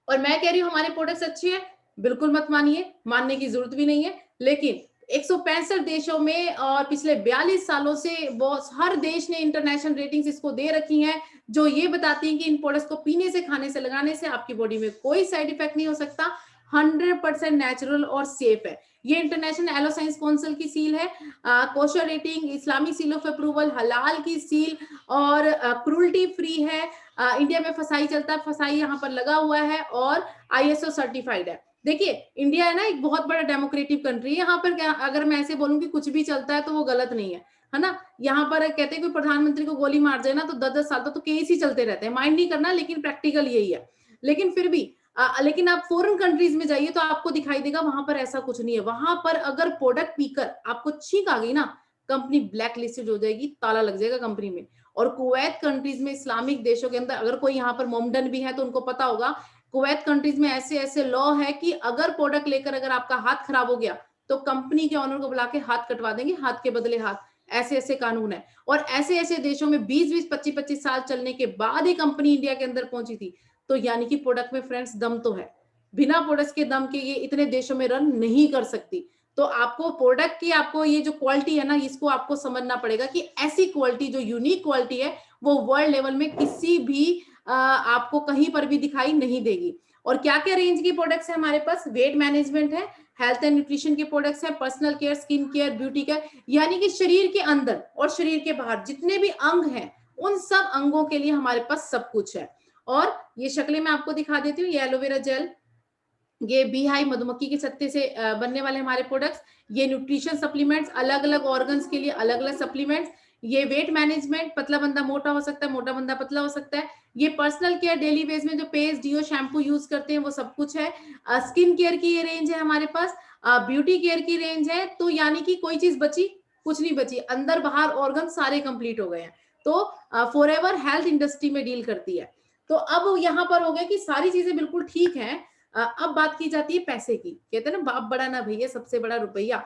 और मैं कह रही हूँ हमारे प्रोडक्ट्स अच्छे हैं, बिल्कुल मत मानिए, मानने की जरूरत भी नहीं है, लेकिन 165 देशों में और पिछले 42 सालों से बहुत हर देश ने इंटरनेशनल रेटिंग्स इसको दे रखी हैं, जो ये बताती हैं कि इन प्रोडक्ट्स को पीने से, खाने से, लगाने से आपकी बॉडी में कोई साइड इफेक्ट नहीं हो सकता, 100% नेचुरल और सेफ है। ये इंटरनेशनल एलो साइंस काउंसिल की सील है, kosher rating, Islamic seal of approval, हलाल की सील और क्रूल्टी फ्री है। इंडिया में फसाई चलता है, फसाई यहाँ पर लगा हुआ है और ISO सर्टिफाइड है। देखिए इंडिया है ना एक बहुत बड़ा डेमोक्रेटिक कंट्री है, यहाँ पर अगर मैं ऐसे बोलूं कि कुछ भी चलता है तो वो गलत नहीं है ना। यहाँ पर कहते हैं कोई प्रधानमंत्री को गोली मार जाए ना तो 10-10 साल तो केस ही चलते रहते हैं, माइंड नहीं करना, लेकिन प्रैक्टिकल यही है। लेकिन फिर भी लेकिन आप फॉरेन कंट्रीज में जाइए तो आपको दिखाई देगा वहां पर ऐसा कुछ नहीं है। वहां पर अगर प्रोडक्ट पीकर आपको छींक आ गई ना, कंपनी ब्लैक लिस्टेड हो जाएगी, ताला लग जाएगा कंपनी में। और कुवैत कंट्रीज में, इस्लामिक देशों के अंदर, अगर कोई यहाँ पर मोमडन भी है तो उनको पता होगा, कुवैत कंट्रीज में ऐसे ऐसे लॉ है कि अगर प्रोडक्ट लेकर अगर आपका हाथ खराब हो गया तो कंपनी के ऑनर को बुला के हाथ कटवा देंगे, हाथ के बदले हाथ। ऐसे ऐसे कानून है। और ऐसे ऐसे देशों में 20-20, 25-25 साल चलने के बाद ही कंपनी इंडिया के अंदर पहुंची थी। तो यानी कि प्रोडक्ट में फ्रेंड्स दम तो है, बिना प्रोडक्ट के दम के ये इतने देशों में रन नहीं कर सकती। तो आपको प्रोडक्ट की, आपको ये जो क्वालिटी है ना, इसको आपको समझना पड़ेगा कि ऐसी क्वालिटी जो यूनिक क्वालिटी है वो वर्ल्ड लेवल में किसी भी आपको कहीं पर भी दिखाई नहीं देगी। और क्या क्या रेंज की प्रोडक्ट्स है हमारे पास? वेट मैनेजमेंट है, हेल्थ एंड न्यूट्रिशन के प्रोडक्ट्स है, personal care, skin care, beauty care, यानी कि शरीर के अंदर और शरीर के बाहर जितने भी अंग हैं उन सब अंगों के लिए हमारे पास सब कुछ है। और ये शक्लें मैं आपको दिखा देती हूँ, ये एलोवेरा जेल, ये बीहाई मधुमक्खी के छत्ते से बनने वाले हमारे प्रोडक्ट्स, ये न्यूट्रिशन सप्लीमेंट्स, अलग अलग ऑर्गन्स के लिए अलग अलग सप्लीमेंट्स, ये वेट मैनेजमेंट, पतला बंदा मोटा हो सकता है, मोटा बंदा पतला हो सकता है, ये पर्सनल केयर, डेली बेस में जो पेस्ट, डिओ, शैम्पू यूज करते हैं वो सब कुछ है, स्किन केयर की ये रेंज है हमारे पास, ब्यूटी केयर की रेंज है। तो यानी कि कोई चीज बची? कुछ नहीं बची, अंदर बाहर ऑर्गन सारे कंप्लीट हो गए हैं। तो फॉरएवर हेल्थ इंडस्ट्री में डील करती है। तो अब यहाँ पर हो गया कि सारी चीजें बिल्कुल ठीक है। अब बात की जाती है पैसे की। कहते हैं ना बाप बड़ा ना भैया, सबसे बड़ा रुपया।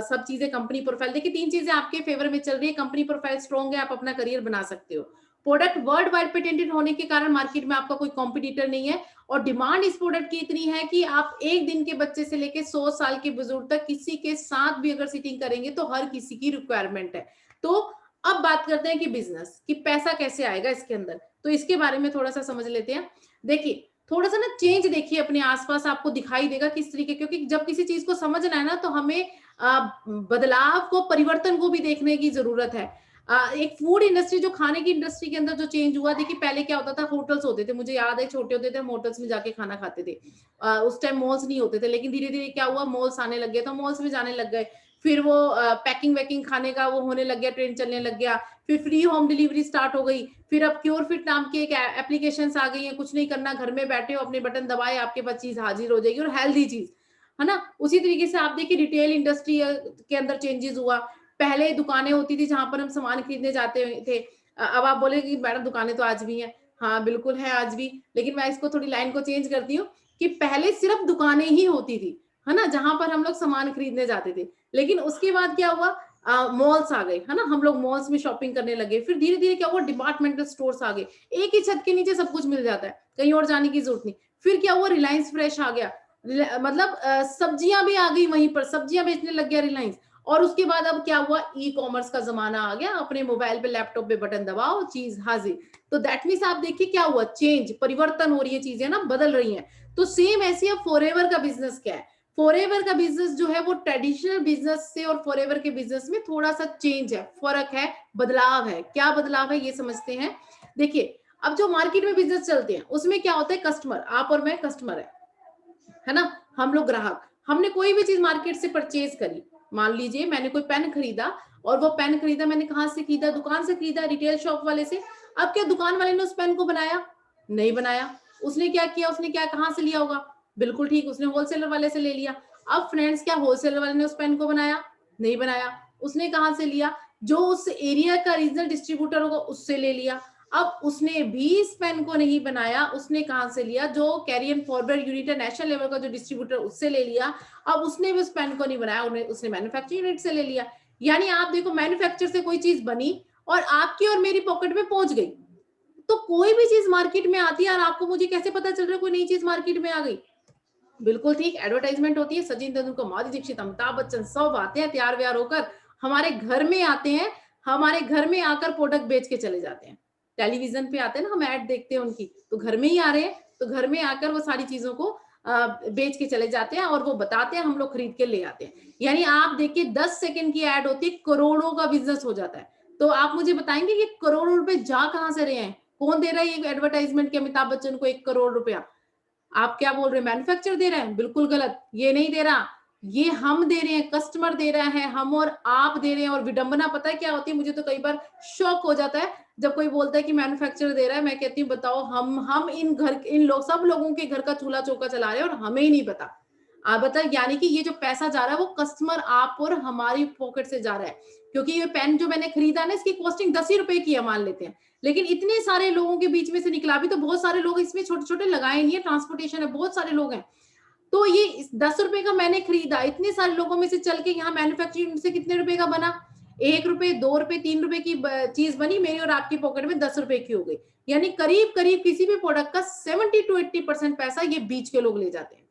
सब चीजें, कंपनी प्रोफाइल, देखिए 3 चीजें आपके फेवर में चल रही है। कंपनी प्रोफाइल स्ट्रॉन्ग है, आप अपना करियर बना सकते हो। प्रोडक्ट वर्ल्ड वाइड पेटेंटेड होने के कारण मार्केट में आपका कोई कॉम्पिटिटर नहीं है। और डिमांड इस प्रोडक्ट की इतनी है कि आप एक दिन के बच्चे से लेके 100 साल के बुजुर्ग तक किसी के साथ भी अगर सीटिंग करेंगे तो हर किसी की रिक्वायरमेंट है। तो अब बात करते हैं कि बिजनेस, कि पैसा कैसे आएगा इसके अंदर। तो इसके बारे में थोड़ा सा समझ लेते हैं। देखिए थोड़ा सा ना चेंज देखिए अपने आसपास, आपको दिखाई देगा किस तरीके, क्योंकि जब किसी चीज को समझना है ना तो हमें बदलाव को, परिवर्तन को भी देखने की जरूरत है। एक फूड इंडस्ट्री, जो खाने की इंडस्ट्री के अंदर जो चेंज हुआ, देखिए पहले क्या होता था, होटल्स होते थे, मुझे याद है छोटे होते थे हम होटल्स में जाके खाना खाते थे। उस टाइम मॉल्स नहीं होते थे, लेकिन धीरे धीरे क्या हुआ, मॉल्स आने लग गए तो मॉल्स में जाने लग गए। फिर वो पैकिंग वैकिंग खाने का वो होने लग गया, ट्रेंड चलने लग गया। फिर फ्री होम डिलीवरी स्टार्ट हो गई। फिर अब क्योर फिट नाम की एक एप्लीकेशन आ गई है, कुछ नहीं करना, घर में बैठे हो, अपने बटन दबाए, आपके पास चीज हाजिर हो जाएगी, और हेल्दी चीज, है ना। उसी तरीके से आप देखिए रिटेल इंडस्ट्री के अंदर चेंजेस हुआ। पहले दुकानें होती थी जहां पर हम सामान खरीदने जाते थे। अब आप बोलेगे कि मैडम दुकानें तो आज भी हैं। हाँ बिल्कुल है आज भी, लेकिन मैं इसको थोड़ी लाइन को चेंज करती हूँ कि पहले सिर्फ दुकानें ही होती थी, है ना, जहां पर हम लोग सामान खरीदने जाते थे। लेकिन उसके बाद क्या हुआ, मॉल्स आ गए, है ना, हम लोग मॉल्स में शॉपिंग करने लगे। फिर धीरे धीरे क्या हुआ, डिपार्टमेंटल स्टोर्स आ गए, एक ही छत के नीचे सब कुछ मिल जाता है, कहीं और जाने की जरूरत नहीं। फिर क्या हुआ, रिलायंस फ्रेश आ गया, मतलब सब्जियां भी आ गई, वहीं पर सब्जियां बेचने लग गया रिलायंस। और उसके बाद अब क्या हुआ, ई कॉमर्स का जमाना आ गया, अपने मोबाइल पे, लैपटॉप पे बटन दबाओ, चीज हाजिर। तो दैट मीन्स आप देखिए क्या हुआ, चेंज, परिवर्तन हो रही है, चीजें ना बदल रही हैं। तो सेम ऐसी अब फॉरएवर का बिजनेस क्या है, फॉरएवर का बिजनेस जो है वो ट्रेडिशनल बिजनेस से और फॉरएवर के बिजनेस में थोड़ा सा चेंज है, फर्क है, बदलाव है। क्या बदलाव है ये समझते हैं। देखिए अब जो मार्केट में बिजनेस चलते हैं उसमें क्या होता है, कस्टमर, आप और मैं कस्टमर है ना, हम लोग ग्राहक। हमने कोई भी चीज मार्केट से परचेज करी, मान लीजिए मैंने कोई पेन खरीदा, और वो पेन खरीदा मैंने कहां से खरीदा, दुकान से खरीदा, रिटेल शॉप वाले से। अब क्या दुकान वाले ने उस पेन को बनाया? नहीं बनाया। उसने क्या किया, उसने क्या, कहां से लिया होगा? बिल्कुल ठीक, उसने होलसेलर वाले से ले लिया। अब फ्रेंड्स, क्या होलसेलर वाले ने उस पेन को बनाया? नहीं बनाया। उसने कहां से लिया? जो उस एरिया का रीजनल डिस्ट्रीब्यूटर होगा उससे ले लिया। अब उसने भी इस पेन को नहीं बनाया, उसने कहां से लिया? जो कैरियर फॉरवर्ड यूनिट है, नेशनल लेवल का जो डिस्ट्रीब्यूटर, उससे ले लिया। अब उसने भी उस पेन को नहीं बनाया, उसने मैन्युफैक्चरिंग यूनिट से ले लिया। यानी आप देखो, मैन्युफैक्चर से कोई चीज बनी और आपकी और मेरी पॉकेट में पहुंच गई। तो कोई भी चीज मार्केट में आती है और आपको मुझे कैसे पता चल रहा है कोई नई चीज मार्केट में आ गई? बिल्कुल ठीक, एडवर्टाइजमेंट होती है, सचिन तेंदुलकर, माधुरी दीक्षित, अमिताभ बच्चन सब आते हैं तैयार व्यार होकर, हमारे घर में आते हैं, हमारे घर में आकर प्रोडक्ट बेच के चले जाते हैं। टेलीविजन पे आते हैं ना, हम ऐड देखते हैं उनकी, तो घर में ही आ रहे हैं, तो घर में आकर वो सारी चीजों को बेच के चले जाते हैं और वो बताते हैं, हम लोग खरीद के ले आते हैं। यानी आप देखिए 10 सेकंड की ऐड होती है, करोड़ों का बिजनेस हो जाता है। तो आप मुझे बताएंगे ये करोड़ों रुपए जा कहां से रहे हैं? कौन दे रहा है ये एडवर्टाइजमेंट के अमिताभ बच्चन को 1 करोड़ रुपया? आप क्या बोल रहे हैं, मैन्युफैक्चर दे रहे हैं? बिल्कुल गलत, ये नहीं दे रहा, ये हम दे रहे हैं, कस्टमर दे रहा है, हम और आप दे रहे हैं। और विडंबना पता है क्या होती है, मुझे तो कई बार शॉक हो जाता है जब कोई बोलता है कि मैन्युफैक्चर दे रहा है। मैं कहती हूँ बताओ, हम इन लोग सब लोगों के घर का चूल्हा चौका चला रहे हैं और हमें ही नहीं पता। आप बताए, यानी कि ये जो पैसा जा रहा है वो कस्टमर आप और हमारी पॉकेट से जा रहा है। क्योंकि ये पेन जो मैंने खरीदा ना, इसकी कॉस्टिंग 10 ही रुपए की है मान लेते हैं, लेकिन इतने सारे लोगों के बीच में से निकला भी तो बहुत सारे लोग इसमें छोटे छोटे लगाए नहीं है, ट्रांसपोर्टेशन है, बहुत सारे लोग हैं। तो ये 10 रुपए का मैंने खरीदा, इतने सारे लोगों में से चल के यहाँ मैन्युफैक्चरिंग से कितने रुपए का बना? 1 रुपए, 2 रुपए, 3 रुपए की चीज बनी, मेरी और आपकी पॉकेट में 10 रुपए की हो गई। यानी करीब करीब किसी भी प्रोडक्ट का 70 to 80% पैसा ये बीच के लोग ले जाते हैं।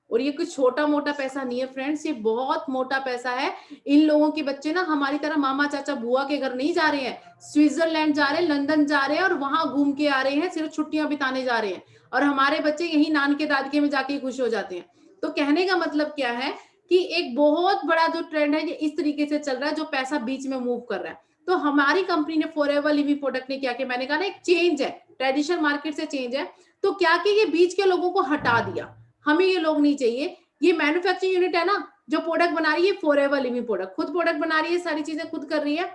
और ये कुछ छोटा मोटा पैसा नहीं है फ्रेंड्स, ये बहुत मोटा पैसा है। इन लोगों के बच्चे ना हमारी तरह मामा चाचा बुआ के घर नहीं जा रहे हैं, स्विट्जरलैंड जा रहे हैं, लंदन जा रहे हैं और वहां घूम के आ रहे हैं, सिर्फ छुट्टियां बिताने जा रहे हैं। और हमारे बच्चे यही नान के दादके में जाके खुश हो जाते हैं। तो कहने का मतलब क्या है कि एक बहुत बड़ा जो ट्रेंड है ये इस तरीके से चल रहा है, जो पैसा बीच में मूव कर रहा है। तो हमारी कंपनी ने फॉरएवर लिविंग प्रोडक्ट ने क्या किया, मैंने कहा ना एक चेंज है, ट्रेडिशनल मार्केट से चेंज है। तो क्या कि ये बीच के लोगों को हटा दिया, हमें ये लोग नहीं चाहिए। ये मैन्युफैक्चरिंग यूनिट है ना, जो प्रोडक्ट बना रही है फॉरएवर लिविंग प्रोडक्ट, खुद प्रोडक्ट बना रही है, सारी चीजें खुद कर रही है।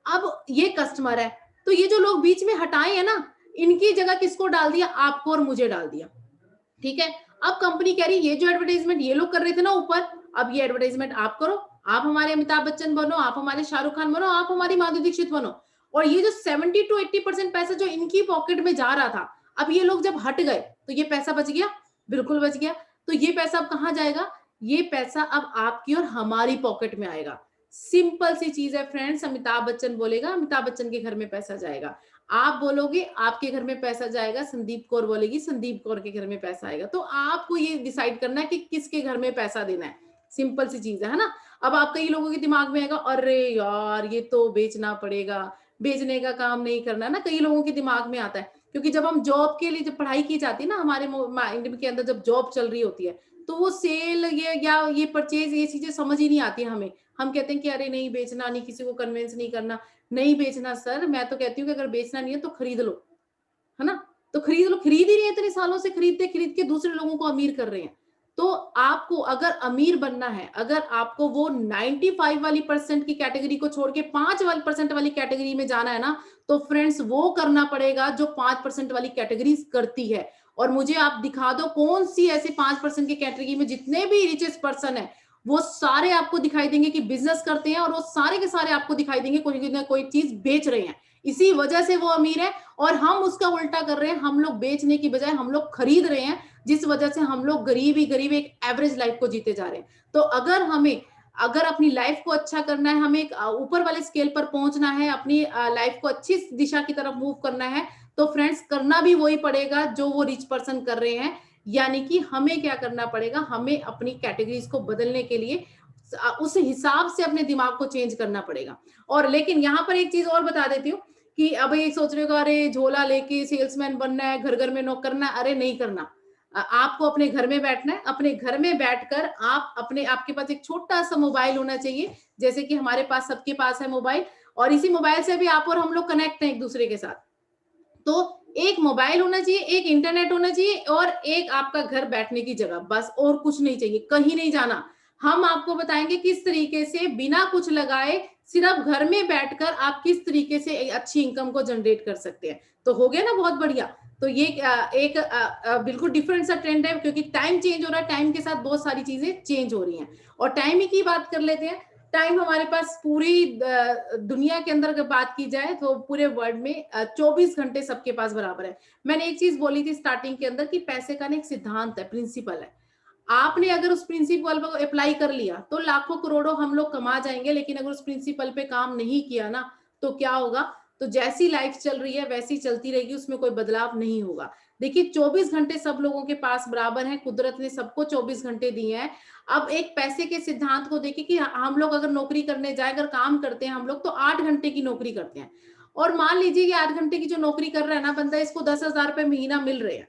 अब ये कस्टमर है, तो ये जो लोग बीच में हटाए हैं ना, इनकी जगह किसको डाल दिया, आपको और मुझे डाल दिया। ठीक है, अब कंपनी कह रही ये जो एडवर्टाइजमेंट ये लोग कर रहे थे ना ऊपर, अब ये एडवर्टाइजमेंट आप करो, आप हमारे अमिताभ बच्चन बनो, आप हमारे शाहरुख खान बनो, आप हमारी माधुरी दीक्षित बनो। और ये जो 70 to 80% पैसा जो इनकी पॉकेट में जा रहा था, अब ये लोग जब हट गए तो ये पैसा बच गया, बिल्कुल बच गया। तो ये पैसा अब कहां जाएगा, ये पैसा अब आपकी और हमारी पॉकेट में आएगा। सिंपल सी चीज है फ्रेंड्स, अमिताभ बच्चन बोलेगा अमिताभ बच्चन के घर में पैसा जाएगा, आप बोलोगे आपके घर में पैसा जाएगा, संदीप कौर बोलेगी संदीप कौर के घर में पैसा आएगा। तो आपको ये डिसाइड करना है कि किसके घर में पैसा देना है, सिंपल सी चीज है ना। अब आप कई लोगों के दिमाग में आएगा, अरे यार ये तो बेचना पड़ेगा, बेचने का काम नहीं करना ना, कई लोगों के दिमाग में आता है। क्योंकि जब हम जॉब के लिए जब पढ़ाई की जाती है ना, हमारे माइंड के अंदर जब जॉब चल रही होती है, तो वो सेल ये या ये परचेज ये चीजें समझ ही नहीं आती है हमें। हम कहते हैं कि अरे नहीं बेचना नहीं, किसी को कन्विंस नहीं करना, नहीं बेचना सर। मैं तो कहती हूँ कि अगर बेचना नहीं है तो खरीद लो, है ना। तो खरीद लो, खरीद ही रहे हैं, इतने सालों से खरीदते खरीद के दूसरे लोगों को अमीर कर रहे हैं। तो आपको अगर अमीर बनना है, अगर आपको वो 95 वाली परसेंट की कैटेगरी को छोड़ के 5% वाली कैटेगरी में जाना है ना, तो फ्रेंड्स वो करना पड़ेगा जो 5% वाली कैटेगरी करती है। और मुझे आप दिखा दो कौन सी ऐसे 5% की कैटेगरी में जितने भी रिचेस्ट पर्सन है, वो सारे आपको दिखाई देंगे कि बिजनेस करते हैं, और वो सारे के सारे आपको दिखाई देंगे कोई ना कोई चीज बेच रहे हैं। इसी वजह से वो अमीर है। और हम उसका उल्टा कर रहे हैं, हम लोग बेचने की बजाय हम लोग खरीद रहे हैं, जिस वजह से हम लोग गरीब ही गरीब एक एवरेज लाइफ को जीते जा रहे हैं। तो अगर अपनी लाइफ को अच्छा करना है, हमें एक ऊपर वाले स्केल पर पहुंचना है, अपनी लाइफ को अच्छी दिशा की तरफ मूव करना है, तो फ्रेंड्स करना भी वही पड़ेगा जो वो रिच पर्सन कर रहे हैं। यानी कि हमें क्या करना पड़ेगा, हमें अपनी कैटेगरीज को बदलने के लिए उस हिसाब से अपने दिमाग को चेंज करना पड़ेगा। और लेकिन यहाँ पर एक चीज और बता देती हूँ कि अब ये सोच रहे हो अरे झोला लेके सेल्समैन बनना है, घर घर में नौक करना है, अरे नहीं करना। आपको अपने घर में बैठना है, अपने घर में बैठकर आप अपने आपके पास एक छोटा सा मोबाइल होना चाहिए, जैसे कि हमारे पास सबके पास है मोबाइल, और इसी मोबाइल से भी आप और हम लोग कनेक्ट हैं एक दूसरे के साथ। तो एक मोबाइल होना चाहिए, एक इंटरनेट होना चाहिए, और एक आपका घर बैठने की जगह, बस और कुछ नहीं चाहिए, कहीं नहीं जाना। हम आपको बताएंगे किस तरीके से बिना कुछ लगाए सिर्फ घर में बैठकर आप किस तरीके से एक अच्छी इनकम को जनरेट कर सकते हैं। तो हो गया ना बहुत बढ़िया। तो ये एक बिल्कुल डिफरेंट सा ट्रेंड है, क्योंकि टाइम चेंज हो रहा है, टाइम के साथ बहुत सारी चीजें चेंज हो रही हैं। और टाइम ही की बात कर लेते हैं। टाइम हमारे पास पूरी दुनिया के अंदर अगर बात की जाए तो पूरे वर्ल्ड में 24 घंटे सबके पास बराबर है। मैंने एक चीज बोली थी स्टार्टिंग के अंदर कि पैसे का ना एक सिद्धांत है, प्रिंसिपल है। आपने अगर उस प्रिंसिपल को अप्लाई कर लिया तो लाखों करोड़ों हम लोग कमा जाएंगे, लेकिन अगर उस प्रिंसिपल पे काम नहीं किया ना, तो क्या होगा, तो जैसी लाइफ चल रही है वैसी चलती रहेगी, उसमें कोई बदलाव नहीं होगा। देखिए 24 घंटे सब लोगों के पास बराबर हैं, कुदरत ने सबको 24 घंटे दिए हैं। अब एक पैसे के सिद्धांत को देखिए कि हम लोग अगर नौकरी करने जाए, अगर काम करते हैं हम लोग तो 8 घंटे की नौकरी करते हैं, और मान लीजिए कि 8 घंटे की जो नौकरी कर रहा है ना बंदा, इसको 10,000 रुपए महीना मिल रहे हैं।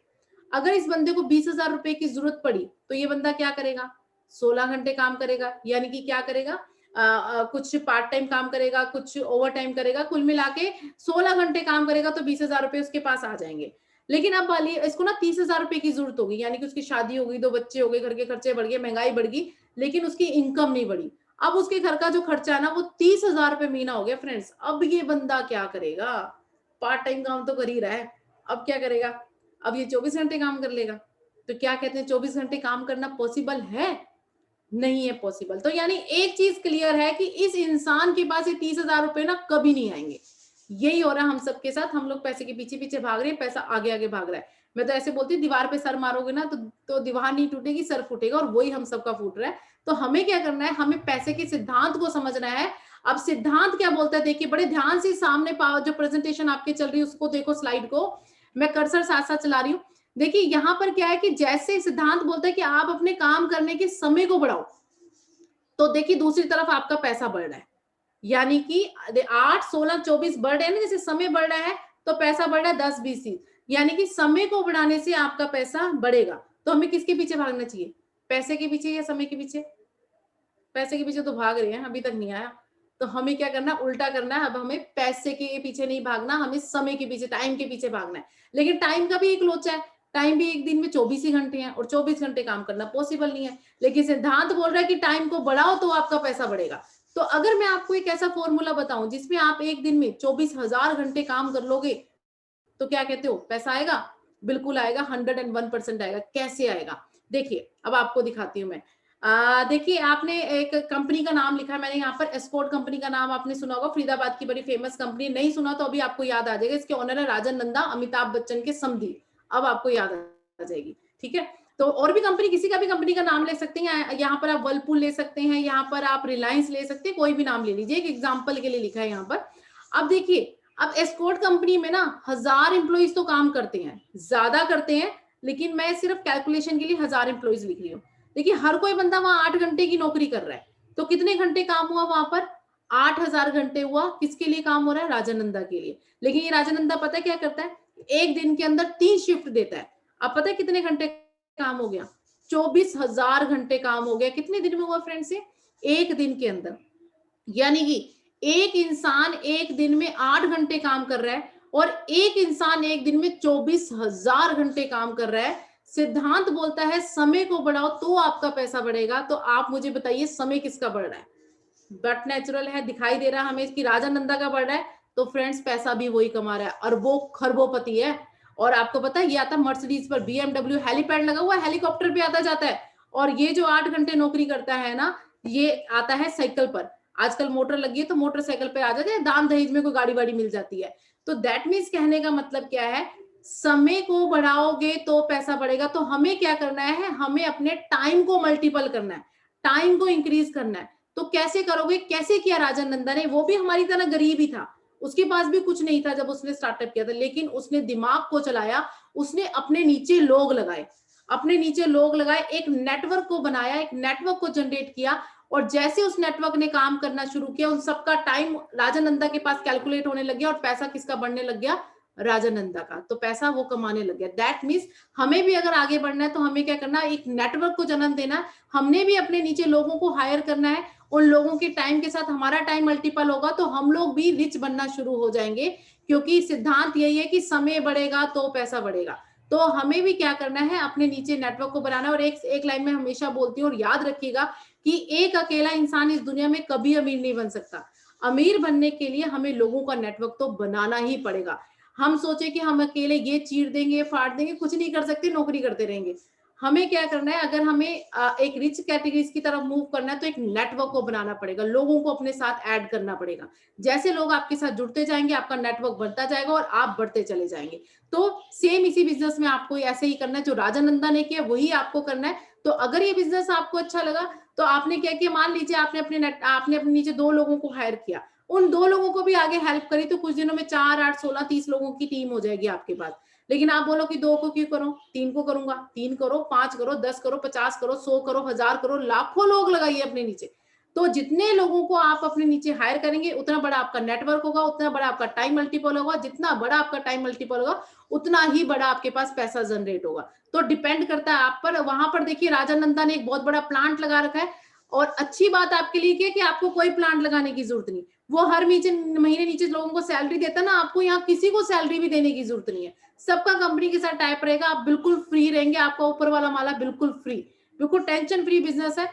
अगर इस बंदे को 20,000 रुपए की जरूरत पड़ी तो ये बंदा क्या करेगा? 16 घंटे काम करेगा, यानी कि क्या करेगा? कुछ पार्ट टाइम काम करेगा, कुछ ओवर टाइम करेगा, कुल मिला के 16 घंटे काम करेगा तो 20,000 रुपए उसके पास आ जाएंगे। लेकिन अब वाली इसको ना 30,000 रुपए की जरूरत होगी, यानी कि उसकी शादी हो गई, 2 बच्चे हो गए, घर के खर्चे बढ़ गए, महंगाई बढ़ गई, लेकिन उसकी इनकम नहीं बढ़ी। अब उसके घर का जो खर्चा है ना वो 30,000 रुपए महीना हो गया फ्रेंड्स। अब ये बंदा क्या करेगा? पार्ट टाइम काम तो कर ही रहा है, अब क्या करेगा? अब ये 24 घंटे काम कर लेगा। तो क्या कहते हैं, 24 घंटे काम करना पॉसिबल है? नहीं है पॉसिबल। तो यानी एक चीज क्लियर है कि इस इंसान के पास ये 30,000 रुपए ना कभी नहीं आएंगे। यही हो रहा है हम सबके साथ, हम लोग पैसे के पीछे पीछे भाग रहे हैं, पैसा आगे आगे भाग रहा है। मैं तो ऐसे बोलती हूँ, दीवार पे सर मारोगे ना तो दीवार नहीं टूटेगी, सर फूटेगा, और वही हम सबका फूट रहा है। तो हमें क्या करना है, हमें पैसे के सिद्धांत को समझना है। अब सिद्धांत क्या बोलता है देखिए, बड़े ध्यान से सामने जो प्रेजेंटेशन आपके चल रही है उसको देखो, स्लाइड को मैं कर्सर साथ साथ चला रही हूँ। देखिए यहाँ पर क्या है कि जैसे सिद्धांत बोलता है कि आप अपने काम करने के समय को बढ़ाओ, तो देखिए दूसरी तरफ आपका पैसा बढ़ रहा है, यानी कि 8, 16, 24 बढ़ रहे हैं ना, जैसे समय बढ़ रहा है तो पैसा बढ़ रहा है 10, 20, 30, यानी कि समय को बढ़ाने से आपका पैसा बढ़ेगा। तो हमें किसके पीछे भागना चाहिए? पैसे के पीछे या समय के पीछे? पैसे के पीछे तो भाग रहे हैं, अभी तक नहीं आया। तो हमें क्या करना है, उल्टा करना है। अब हमें पैसे के पीछे नहीं भागना, हमें समय के पीछे, टाइम के पीछे भागना है। लेकिन टाइम का भी एक लोचा है, टाइम भी एक दिन में 24 ही घंटे हैं, और 24 घंटे काम करना पॉसिबल नहीं है। लेकिन सिद्धांत बोल रहा है कि टाइम को बढ़ाओ तो आपका पैसा बढ़ेगा। तो अगर मैं आपको एक ऐसा फॉर्मूला बताऊं जिसमें आप एक दिन में 24,000 घंटे काम कर लोगे, तो क्या कहते हो, पैसा आएगा? बिल्कुल आएगा, 101% आएगा। कैसे आएगा? देखिए अब आपको दिखाती हूँ मैं। देखिए आपने एक कंपनी का नाम लिखा है मैंने यहाँ पर, एस्कॉर्ट कंपनी का नाम आपने सुना होगा, फरीदाबाद की बड़ी फेमस कंपनी। नहीं सुना तो अभी आपको याद आ जाएगा, इसके ओनर है राजन नंदा, अमिताभ बच्चन के समधी। अब आपको याद आ जाएगी, ठीक है। तो और भी कंपनी, किसी का भी कंपनी का नाम ले सकते हैं, यहाँ पर आप वर्लपूल ले सकते हैं, यहाँ पर आप रिलायंस ले सकते हैं, कोई भी नाम ले लीजिए, एक एग्जाम्पल के लिए लिखा है यहाँ पर। अब देखिए, अब एस्कॉर्ट कंपनी में ना 1000 एम्प्लॉइज तो काम करते हैं, ज्यादा करते हैं, लेकिन मैं सिर्फ कैलकुलेशन के लिए 1000 एम्प्लॉइज लिख रही हूँ। देखिए हर कोई बंदा वहां 8 घंटे की नौकरी कर रहा है, तो कितने घंटे काम हुआ वहां पर? 8,000 घंटे हुआ। किसके लिए काम हो रहा है? राजानंदा के लिए। लेकिन ये राजानंदा पता है क्या करता है? एक दिन के अंदर 3 शिफ्ट देता है। अब पता है कितने घंटे काम हो गया? 24,000 घंटे काम हो गया। कितने दिन में हुआ फ्रेंड्स? ये एक दिन के अंदर। यानी कि एक इंसान एक दिन में 8 घंटे काम कर रहा है, और एक इंसान एक दिन में 24,000 घंटे काम कर रहा है। सिद्धांत बोलता है समय को बढ़ाओ तो आपका पैसा बढ़ेगा। तो आप मुझे बताइए समय किसका बढ़ रहा है? बट नेचुरल है, दिखाई दे रहा है हमें कि राजानंदा का बढ़ रहा है। तो फ्रेंड्स पैसा भी वही कमा रहा है, अरबों खरबोपति है। और आपको पता है ये आता मर्सिडीज पर, BMW हेलीपैड लगा हुआ है, हेलीकॉप्टर पे आता जाता है। और ये जो 8 घंटे नौकरी करता है ना, ये आता है साइकिल पर। आजकल मोटर लगी है तो मोटरसाइकिल पे आ जाते हैं, दान दहेज में कोई गाड़ी वाड़ी मिल जाती है। तो दैट मीन्स कहने का मतलब क्या है, समय को बढ़ाओगे तो पैसा बढ़ेगा। तो हमें क्या करना है, हमें अपने टाइम को मल्टीपल करना है, टाइम को इंक्रीज करना है। तो कैसे करोगे? कैसे किया राजन नंदा ने? वो भी हमारी तरह गरीब ही था, उसके पास भी कुछ नहीं था जब उसने स्टार्टअप किया था, लेकिन उसने दिमाग को चलाया, उसने अपने नीचे लोग लगाए, अपने नीचे लोग लगाए, एक नेटवर्क को बनाया, एक नेटवर्क को जनरेट किया। और जैसे उस नेटवर्क ने काम करना शुरू किया, उन सबका टाइम राजानंदा के पास कैलकुलेट होने लग गया, और पैसा किसका बढ़ने लग गया? राजानंदा का। तो पैसा वो कमाने लग गया। दैट मीन्स हमें भी अगर आगे बढ़ना है तो हमें क्या करना है, एक नेटवर्क को जन्म देना। हमने भी अपने नीचे लोगों को हायर करना है, उन लोगों के टाइम के साथ हमारा टाइम मल्टीपल होगा, तो हम लोग भी रिच बनना शुरू हो जाएंगे। क्योंकि सिद्धांत यही है कि समय बढ़ेगा तो पैसा बढ़ेगा। तो हमें भी क्या करना है, अपने नीचे नेटवर्क को बनाना। और एक लाइन में हमेशा बोलती हूँ, और याद रखिएगा कि एक अकेला इंसान इस दुनिया में कभी अमीर नहीं बन सकता। अमीर बनने के लिए हमें लोगों का नेटवर्क तो बनाना ही पड़ेगा। हम सोचे कि हम अकेले ये चीर देंगे, फाड़ देंगे, कुछ नहीं कर सकते, नौकरी करते रहेंगे। हमें क्या करना है, अगर हमें एक रिच कैटेगरीज की तरफ मूव करना है तो एक नेटवर्क को बनाना पड़ेगा, लोगों को अपने साथ ऐड करना पड़ेगा। जैसे लोग आपके साथ जुड़ते जाएंगे, आपका नेटवर्क बढ़ता जाएगा और आप बढ़ते चले जाएंगे। तो सेम इसी बिजनेस में आपको ऐसे ही करना है, जो राजानंदा ने किया वही आपको करना है। तो अगर ये बिजनेस आपको अच्छा लगा तो आपने क्या किया, मान लीजिए आपने अपने नीचे 2 लोगों को हायर किया, उन 2 लोगों को भी आगे हेल्प करी, तो कुछ दिनों में 4, 8, 16, 30 लोगों की टीम हो जाएगी आपके पास। लेकिन आप बोलो कि 2 को क्यों करो, 3 को करूंगा, 3 करो, 5 करो, 10 करो, 50 करो, 100 करो, 1000 करो, लाखों लोग लगाइए अपने नीचे। तो जितने लोगों को आप अपने नीचे हायर करेंगे, उतना बड़ा आपका नेटवर्क होगा, उतना बड़ा आपका टाइम मल्टीपल होगा। जितना बड़ा आपका टाइम मल्टीपल होगा, उतना ही बड़ा आपके पास पैसा जनरेट होगा। तो डिपेंड करता है आप पर। वहां पर देखिए राजा नंदा ने एक बहुत बड़ा प्लांट लगा रखा है, और अच्छी बात आपके लिए क्या है कि आपको कोई प्लांट लगाने की जरूरत नहीं। वो हर महीने नीचे लोगों को सैलरी देता है ना, आपको यहाँ किसी को सैलरी भी देने की जरूरत नहीं है। सबका कंपनी के साथ टाइप रहेगा, आप बिल्कुल फ्री रहेंगे, आपका ऊपर वाला माला बिल्कुल फ्री, बिल्कुल टेंशन फ्री बिजनेस है।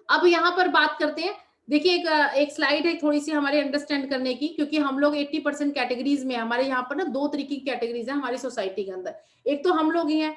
अब यहाँ पर बात करते हैं, देखिए एक स्लाइड है थोड़ी सी हमारे अंडरस्टैंड करने की, क्योंकि हम लोग 80% कैटेगरीज में, हमारे यहाँ पर ना 2 तरीके की कैटेगरीज है हमारी सोसाइटी के अंदर। एक तो हम लोग ही हैं,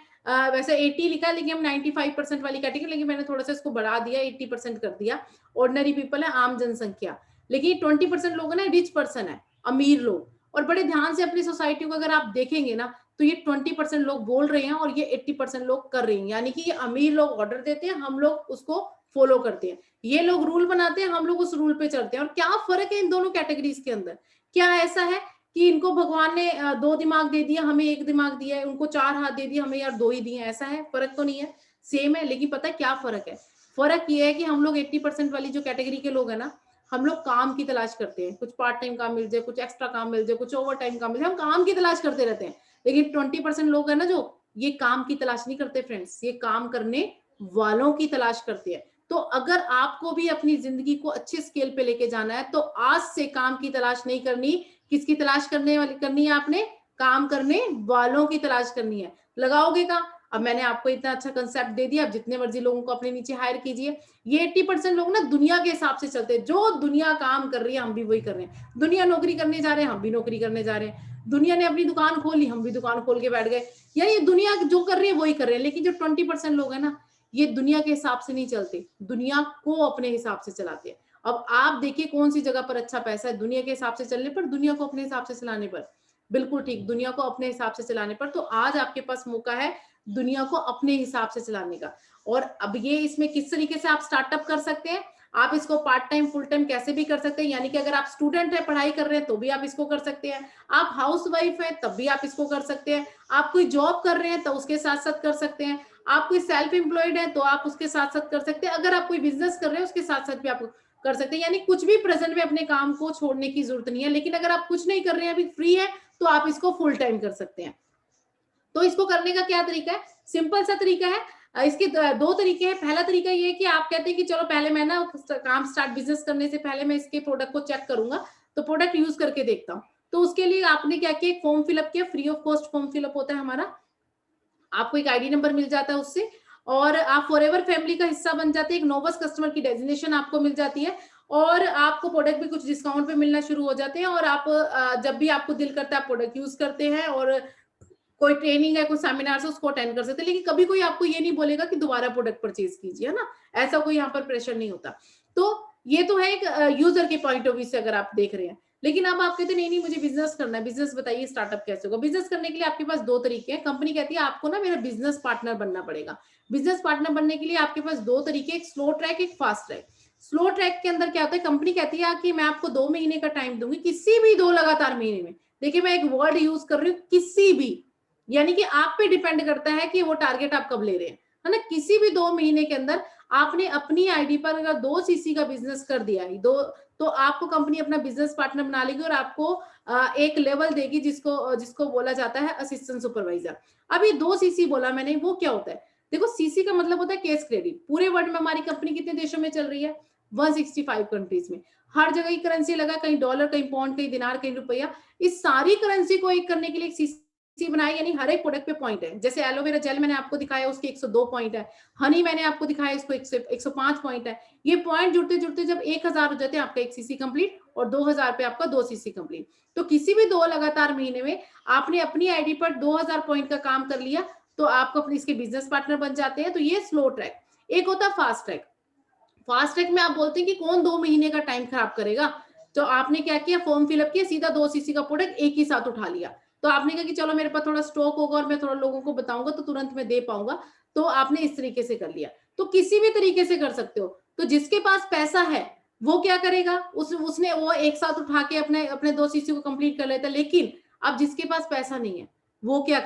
वैसे 80 लिखा है लेकिन हम 95% वाली कैटेगरी, लेकिन मैंने थोड़ा सा इसको बढ़ा दिया, 80% कर दिया। ऑर्डिनरी पीपल है, आम जनसंख्या। लेकिन 20% लोग है ना, रिच पर्सन है, अमीर लोग। और बड़े ध्यान से अपनी सोसाइटी को अगर आप देखेंगे ना, तो ये 20% लोग बोल रहे हैं और ये 80% लोग कर रहे हैं। यानी कि ये अमीर लोग ऑर्डर देते हैं, हम लोग उसको फॉलो करते हैं। ये लोग रूल बनाते हैं, हम लोग उस रूल पे चलते हैं। और क्या फर्क है इन दोनों कैटेगरीज के अंदर? क्या ऐसा है कि इनको भगवान ने 2 दिमाग दे दिया, हमें 1 दिमाग दिया है, उनको 4 हाथ दे दिया, हमें यार 2 ही दिए? ऐसा है? फर्क तो नहीं है, सेम है। लेकिन पता है क्या फर्क है? फर्क ये है कि हम लोग 80% वाली जो कैटेगरी के लोग है ना, हम लोग काम की तलाश करते हैं। कुछ पार्ट टाइम काम मिल जाए, कुछ एक्स्ट्रा काम मिल जाए, कुछ ओवर टाइम काम मिल जाए, हम काम की तलाश करते रहते हैं। लेकिन 20% लोग है ना, जो ये काम की तलाश नहीं करते फ्रेंड्स, ये काम करने वालों की तलाश करते हैं। तो अगर आपको भी अपनी जिंदगी को अच्छे स्केल पे लेके जाना है, तो आज से काम की तलाश नहीं करनी। किसकी तलाश करनी है आपने? काम करने वालों की तलाश करनी है। लगाओगे का? अब मैंने आपको इतना अच्छा कंसेप्ट दे दिया, अब जितने मर्जी लोगों को अपने नीचे हायर कीजिए। ये 80% लोग ना दुनिया के हिसाब से चलते हैं, जो दुनिया काम कर रही है हम भी वही कर रहे हैं। दुनिया नौकरी करने जा रहे हैं, हम भी नौकरी करने जा रहे हैं। दुनिया ने अपनी दुकान खोली, हम भी दुकान खोल के बैठ गए। यानी दुनिया जो कर रही है वही कर रहे हैं। लेकिन जो 20% लोग है ना, ये दुनिया के हिसाब से नहीं चलते, दुनिया को अपने हिसाब से चलाते हैं। अब आप देखिए कौन सी जगह पर अच्छा पैसा है, दुनिया के हिसाब से चलने पर, दुनिया को अपने हिसाब से चलाने पर? बिल्कुल ठीक, दुनिया को अपने हिसाब से चलाने पर। तो आज आपके पास मौका है दुनिया को अपने हिसाब से चलाने का। और अब ये इसमें किस तरीके से आप स्टार्टअप कर सकते हैं? आप इसको पार्ट टाइम फुल टाइम कैसे भी कर सकते हैं। यानी कि अगर आप स्टूडेंट है, पढ़ाई कर रहे हैं, तो भी आप इसको कर सकते हैं। आप हाउस वाइफ है, तब भी आप इसको कर सकते हैं। आप कोई जॉब कर रहे हैं तो उसके साथ साथ कर सकते हैं। आप कोई सेल्फ एम्प्लॉयड है तो आप उसके साथ साथ कर सकते हैं। अगर आप कोई बिजनेस कर रहे हैं उसके साथ साथ भी आप कर सकते हैं। यानी कुछ भी प्रेजेंट में अपने काम को छोड़ने की जरूरत नहीं है। लेकिन अगर आप कुछ नहीं कर रहे हैं, अभी फ्री है, तो आप इसको फुल टाइम कर सकते हैं। तो इसको करने का क्या तरीका है? सिंपल सा तरीका है। इसके 2 तरीके हैं। पहला तरीका ये है कि आप कहते हैं कि चलो पहले मैं ना काम स्टार्ट, बिजनेस करने से पहले मैं इसके प्रोडक्ट को चेक करूंगा, तो प्रोडक्ट यूज करके देखता हूँ। तो उसके लिए आपने क्या किया, फॉर्म फिलअप किया, free of cost form fill up होता है हमारा। आपको एक आईडी नंबर मिल जाता है उससे, और आप फॉरएवर फैमिली का हिस्सा बन जाते हैं। एक नोबस कस्टमर की डेजिग्नेशन आपको मिल जाती है, और आपको प्रोडक्ट भी कुछ डिस्काउंट पे मिलना शुरू हो जाते हैं। और आप जब भी आपको दिल करता है आप प्रोडक्ट यूज करते हैं, और कोई ट्रेनिंग है, कोई सेमिनार है, उसको अटेंड कर सकते हैं। लेकिन कभी कोई आपको ये नहीं बोलेगा कि दोबारा प्रोडक्ट परचेज कीजिए, है ना? ऐसा कोई यहाँ पर प्रेशर नहीं होता। तो ये तो है एक यूजर के पॉइंट ऑफ व्यू से अगर आप देख रहे हैं। लेकिन अब आप कहते नहीं नहीं मुझे बिजनेस करना है, बिजनेस बताइए स्टार्टअप कैसे होगा? बिजनेस करने के लिए आपके पास 2 तरीके हैं। कंपनी कहती है आपको ना मेरा बिजनेस पार्टनर बनना पड़ेगा। बिजनेस पार्टनर बनने के लिए आपके पास 2 तरीके, एक स्लो ट्रैक, एक फास्ट ट्रैक। स्लो ट्रैक के अंदर क्या होता है, कंपनी कहती है कि मैं आपको 2 महीने का टाइम दूंगी, किसी भी 2 लगातार महीने में। देखिए मैं एक वर्ड यूज कर रही हूँ, किसी भी, यानी कि आप पे डिपेंड करता है कि वो टारगेट आप कब ले रहे हैं, है ना? किसी भी 2 महीने के अंदर आपने अपनी आईडी पर अगर 2 सीसी का बिजनेस कर दिया है, दो, तो आपको कंपनी अपना बिजनेस पार्टनर बना लेगी, और आपको एक लेवल देगी जिसको जिसको बोला जाता है असिस्टेंट सुपरवाइजर। अब ये 2 सीसी बोला मैंने, वो क्या होता है? देखो सीसी का मतलब होता है केस क्रेडिट। पूरे वर्ल्ड में हमारी कंपनी कितने देशों में चल रही है? 165 कंट्रीज में। हर जगह की करेंसी लगा, कहीं डॉलर, कहीं पौंड, कहीं दिनार, कहीं रुपया। इस सारी करेंसी को एक करने के लिए एक सीसी बनाई, यानी हर एक प्रोडक्ट पे पॉइंट है। जैसे एलोवेरा जेल मैंने आपको दिखाया, उसके 102 पॉइंट है। हनी मैंने आपको दिखाया, इसको 105 पॉइंट है। ये पॉइंट जुड़ते जुड़ते जब 1000 हो जाते हैं, आपका 1 सीसी कंप्लीट, और 2000 पे आपका 2 सीसी कंप्लीट। तो किसी भी 2 लगातार महीने में आपने अपनी आईडी पर 2000 पॉइंट का काम कर लिया, तो आपको अपने इसके बिजनेस पार्टनर बन जाते हैं। तो ये स्लो ट्रैक। एक होता है फास्ट ट्रैक। फास्ट ट्रैक में आप बोलते हैं कि कौन 2 महीने का टाइम खराब करेगा? तो आपने क्या किया, फॉर्म फिलअप किया, सीधा 2 सीसी का प्रोडक्ट एक ही साथ उठा लिया। तो आपने कहा कि चलो मेरे पास थोड़ा स्टॉक होगा और मैं थोड़ा लोगों को बताऊंगा तो तुरंत मैं दे पाऊंगा। तो आपने इस तरीके से कर लिया। तो किसी भी तरीके से कर सकते हो। तो जिसके पास पैसा है वो क्या करेगा, उसने वो एक साथ उठा के अपने अपने 2 सीसी को कंप्लीट कर लेता है। लेकिन अब जिसके पास पैसा नहीं है, वो क्या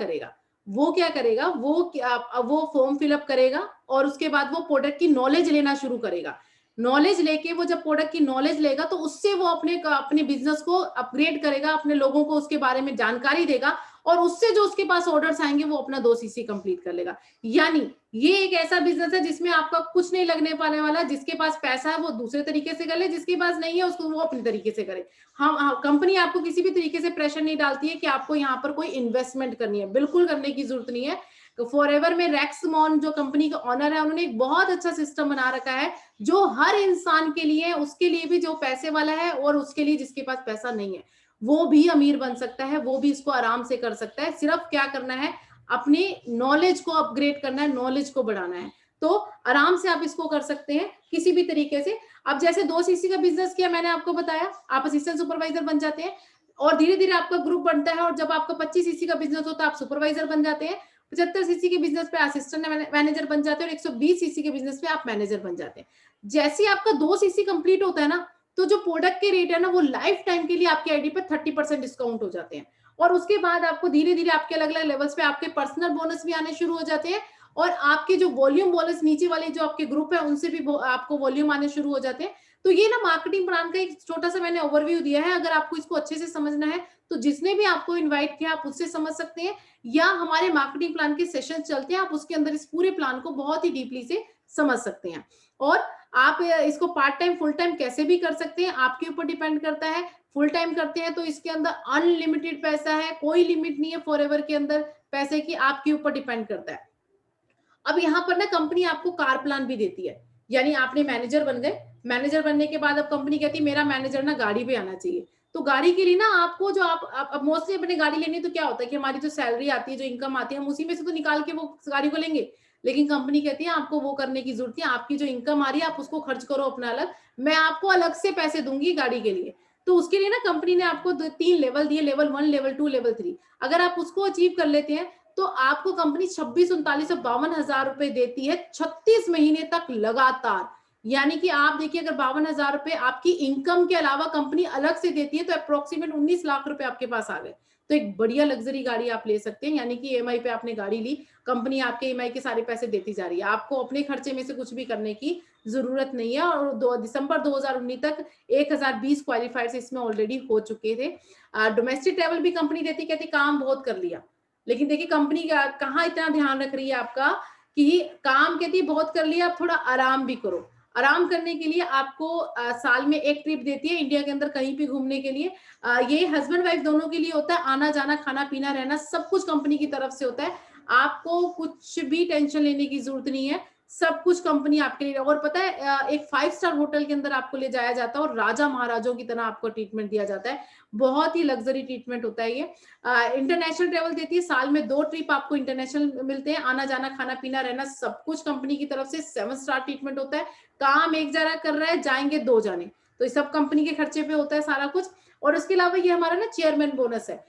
करेगा, वो फॉर्म फिलअप करेगा और उसके बाद वो प्रोडक्ट की नॉलेज लेना शुरू करेगा। नॉलेज लेके वो जब प्रोडक्ट की नॉलेज लेगा तो उससे वो अपने बिजनेस को अपग्रेड करेगा, अपने लोगों को उसके बारे में जानकारी देगा और उससे जो उसके पास ऑर्डर्स आएंगे वो अपना 2 सीसी कंप्लीट कर लेगा। यानी ये एक ऐसा बिजनेस है जिसमें आपका कुछ नहीं लगने पाने वाला। जिसके पास पैसा है वो दूसरे तरीके से कर ले, जिसके पास नहीं है उसको वो अपने तरीके से करे। हम कंपनी आपको किसी भी तरीके से प्रेशर नहीं डालती है कि आपको यहाँ पर कोई इन्वेस्टमेंट करनी है, बिल्कुल करने की जरूरत नहीं है। फॉरएवर में रेक्समॉन जो कंपनी का ऑनर है उन्होंने एक बहुत अच्छा सिस्टम बना रखा है जो हर इंसान के लिए, उसके लिए भी जो पैसे वाला है और उसके लिए जिसके पास पैसा नहीं है, वो भी अमीर बन सकता है, वो भी इसको आराम से कर सकता है। सिर्फ क्या करना है, अपनी नॉलेज को अपग्रेड करना है, नॉलेज को बढ़ाना है, तो आराम से आप इसको कर सकते हैं किसी भी तरीके से। अब जैसे 2 सीसी का बिजनेस किया मैंने आपको बताया, आप असिस्टेंट सुपरवाइजर बन जाते हैं और धीरे धीरे आपका ग्रुप बनता है और जब आपका 25 सीसी का बिजनेस होता है आप सुपरवाइजर बन जाते हैं, 75 सीसी के बिजनेस पे असिस्टेंट मैनेजर बन जाते हैं और 120 सीसी के बिजनेस पे आप मैनेजर बन जाते हैं। जैसे ही आपका 2 सीसी कंप्लीट होता है ना, तो जो प्रोडक्ट के रेट है ना वो लाइफ टाइम के लिए आपके आईडी पे 30% डिस्काउंट हो जाते हैं और उसके बाद आपको धीरे धीरे आपके अलग अलग लेवल्स पे आपके पर्सनल बोनस भी आने शुरू हो जाते हैं और आपके जो वॉल्यूम बोनस नीचे वाले जो आपके ग्रुप है उनसे भी आपको वॉल्यूम आने शुरू हो जाते हैं। तो ये ना मार्केटिंग प्लान का एक छोटा सा मैंने ओवरव्यू दिया है। अगर आपको इसको अच्छे से समझना है तो जिसने भी आपको इनवाइट किया आप उससे समझ सकते हैं या हमारे मार्केटिंग प्लान के सेशन चलते हैं, आप उसके अंदर इस पूरे प्लान को बहुत ही डीपली से समझ सकते हैं। और आप इसको पार्ट टाइम फुल टाइम कैसे भी कर सकते हैं, आपके ऊपर डिपेंड करता है। फुल टाइम करते हैं तो इसके अंदर अनलिमिटेड पैसा है, कोई लिमिट नहीं है फॉरएवर के अंदर पैसे की, आपके ऊपर डिपेंड करता है। अब यहाँ पर ना कंपनी आपको कार प्लान भी देती है, यानी आपने मैनेजर बन गए, मैनेजर बनने के बाद अब कंपनी कहती है मेरा मैनेजर ना गाड़ी पे आना चाहिए। तो गाड़ी के लिए ना आपको जो आप मोस्टली अपने गाड़ी लेनी तो क्या होता है कि हमारी जो सैलरी आती है, जो इनकम आती है, हम उसी में से तो निकाल के वो गाड़ी को लेंगे। लेकिन कंपनी कहती है आपको वो करने की जरूरत नहीं, आपकी जो इनकम आ रही है आप उसको खर्च करो अपना अलग, मैं आपको अलग से पैसे दूंगी गाड़ी के लिए। तो उसके लिए ना कंपनी ने आपको 3 लेवल दिए, लेवल 1, लेवल 2, लेवल 3। अगर आप उसको अचीव कर लेते हैं तो आपको कंपनी 26-39-52 हजार रुपए देती है 36 महीने तक लगातार। यानी कि आप देखिए अगर 52 हजार रुपए आपकी इनकम के अलावा कंपनी अलग से देती है तो अप्रोक्सीमेट 19 लाख रुपए आपके पास आ गए। तो एक बढ़िया लग्जरी गाड़ी आप ले सकते हैं, यानी कि ईएमआई पे आपने गाड़ी ली, कंपनी आपके ईएमआई के सारे पैसे देती जा रही है, आपको अपने खर्चे में से कुछ भी करने की जरूरत नहीं है। और दिसंबर 2019 तक 1020 क्वालिफाइड इसमें ऑलरेडी हो चुके थे। डोमेस्टिक ट्रेवल भी कंपनी देती, कहती काम बहुत कर लिया, लेकिन देखिए कंपनी कहाँ इतना ध्यान रख रही है आपका कि काम कहती है बहुत कर लिया, आप थोड़ा आराम भी करो। आराम करने के लिए आपको साल में एक ट्रिप देती है इंडिया के अंदर कहीं भी घूमने के लिए। ये हस्बैंड वाइफ दोनों के लिए होता है, आना जाना खाना पीना रहना सब कुछ कंपनी की तरफ से होता है, आपको कुछ भी टेंशन लेने की जरूरत नहीं है, सब कुछ कंपनी आपके लिए। और पता है एक 5 स्टार होटल के अंदर आपको ले जाया जाता है और राजा महाराजों की तरह आपको ट्रीटमेंट दिया जाता है, बहुत ही लग्जरी ट्रीटमेंट होता है ये। इंटरनेशनल ट्रेवल देती है, साल में 2 ट्रिप आपको इंटरनेशनल मिलते हैं, आना जाना खाना पीना रहना सब कुछ कंपनी की तरफ से 7 स्टार ट्रीटमेंट होता है। काम एक जरा कर रहा है, जाएंगे 2 जाने, तो ये सब कंपनी के खर्चे पे होता है सारा कुछ। और उसके अलावा ये हमारा ना चेयरमैन बोनस है।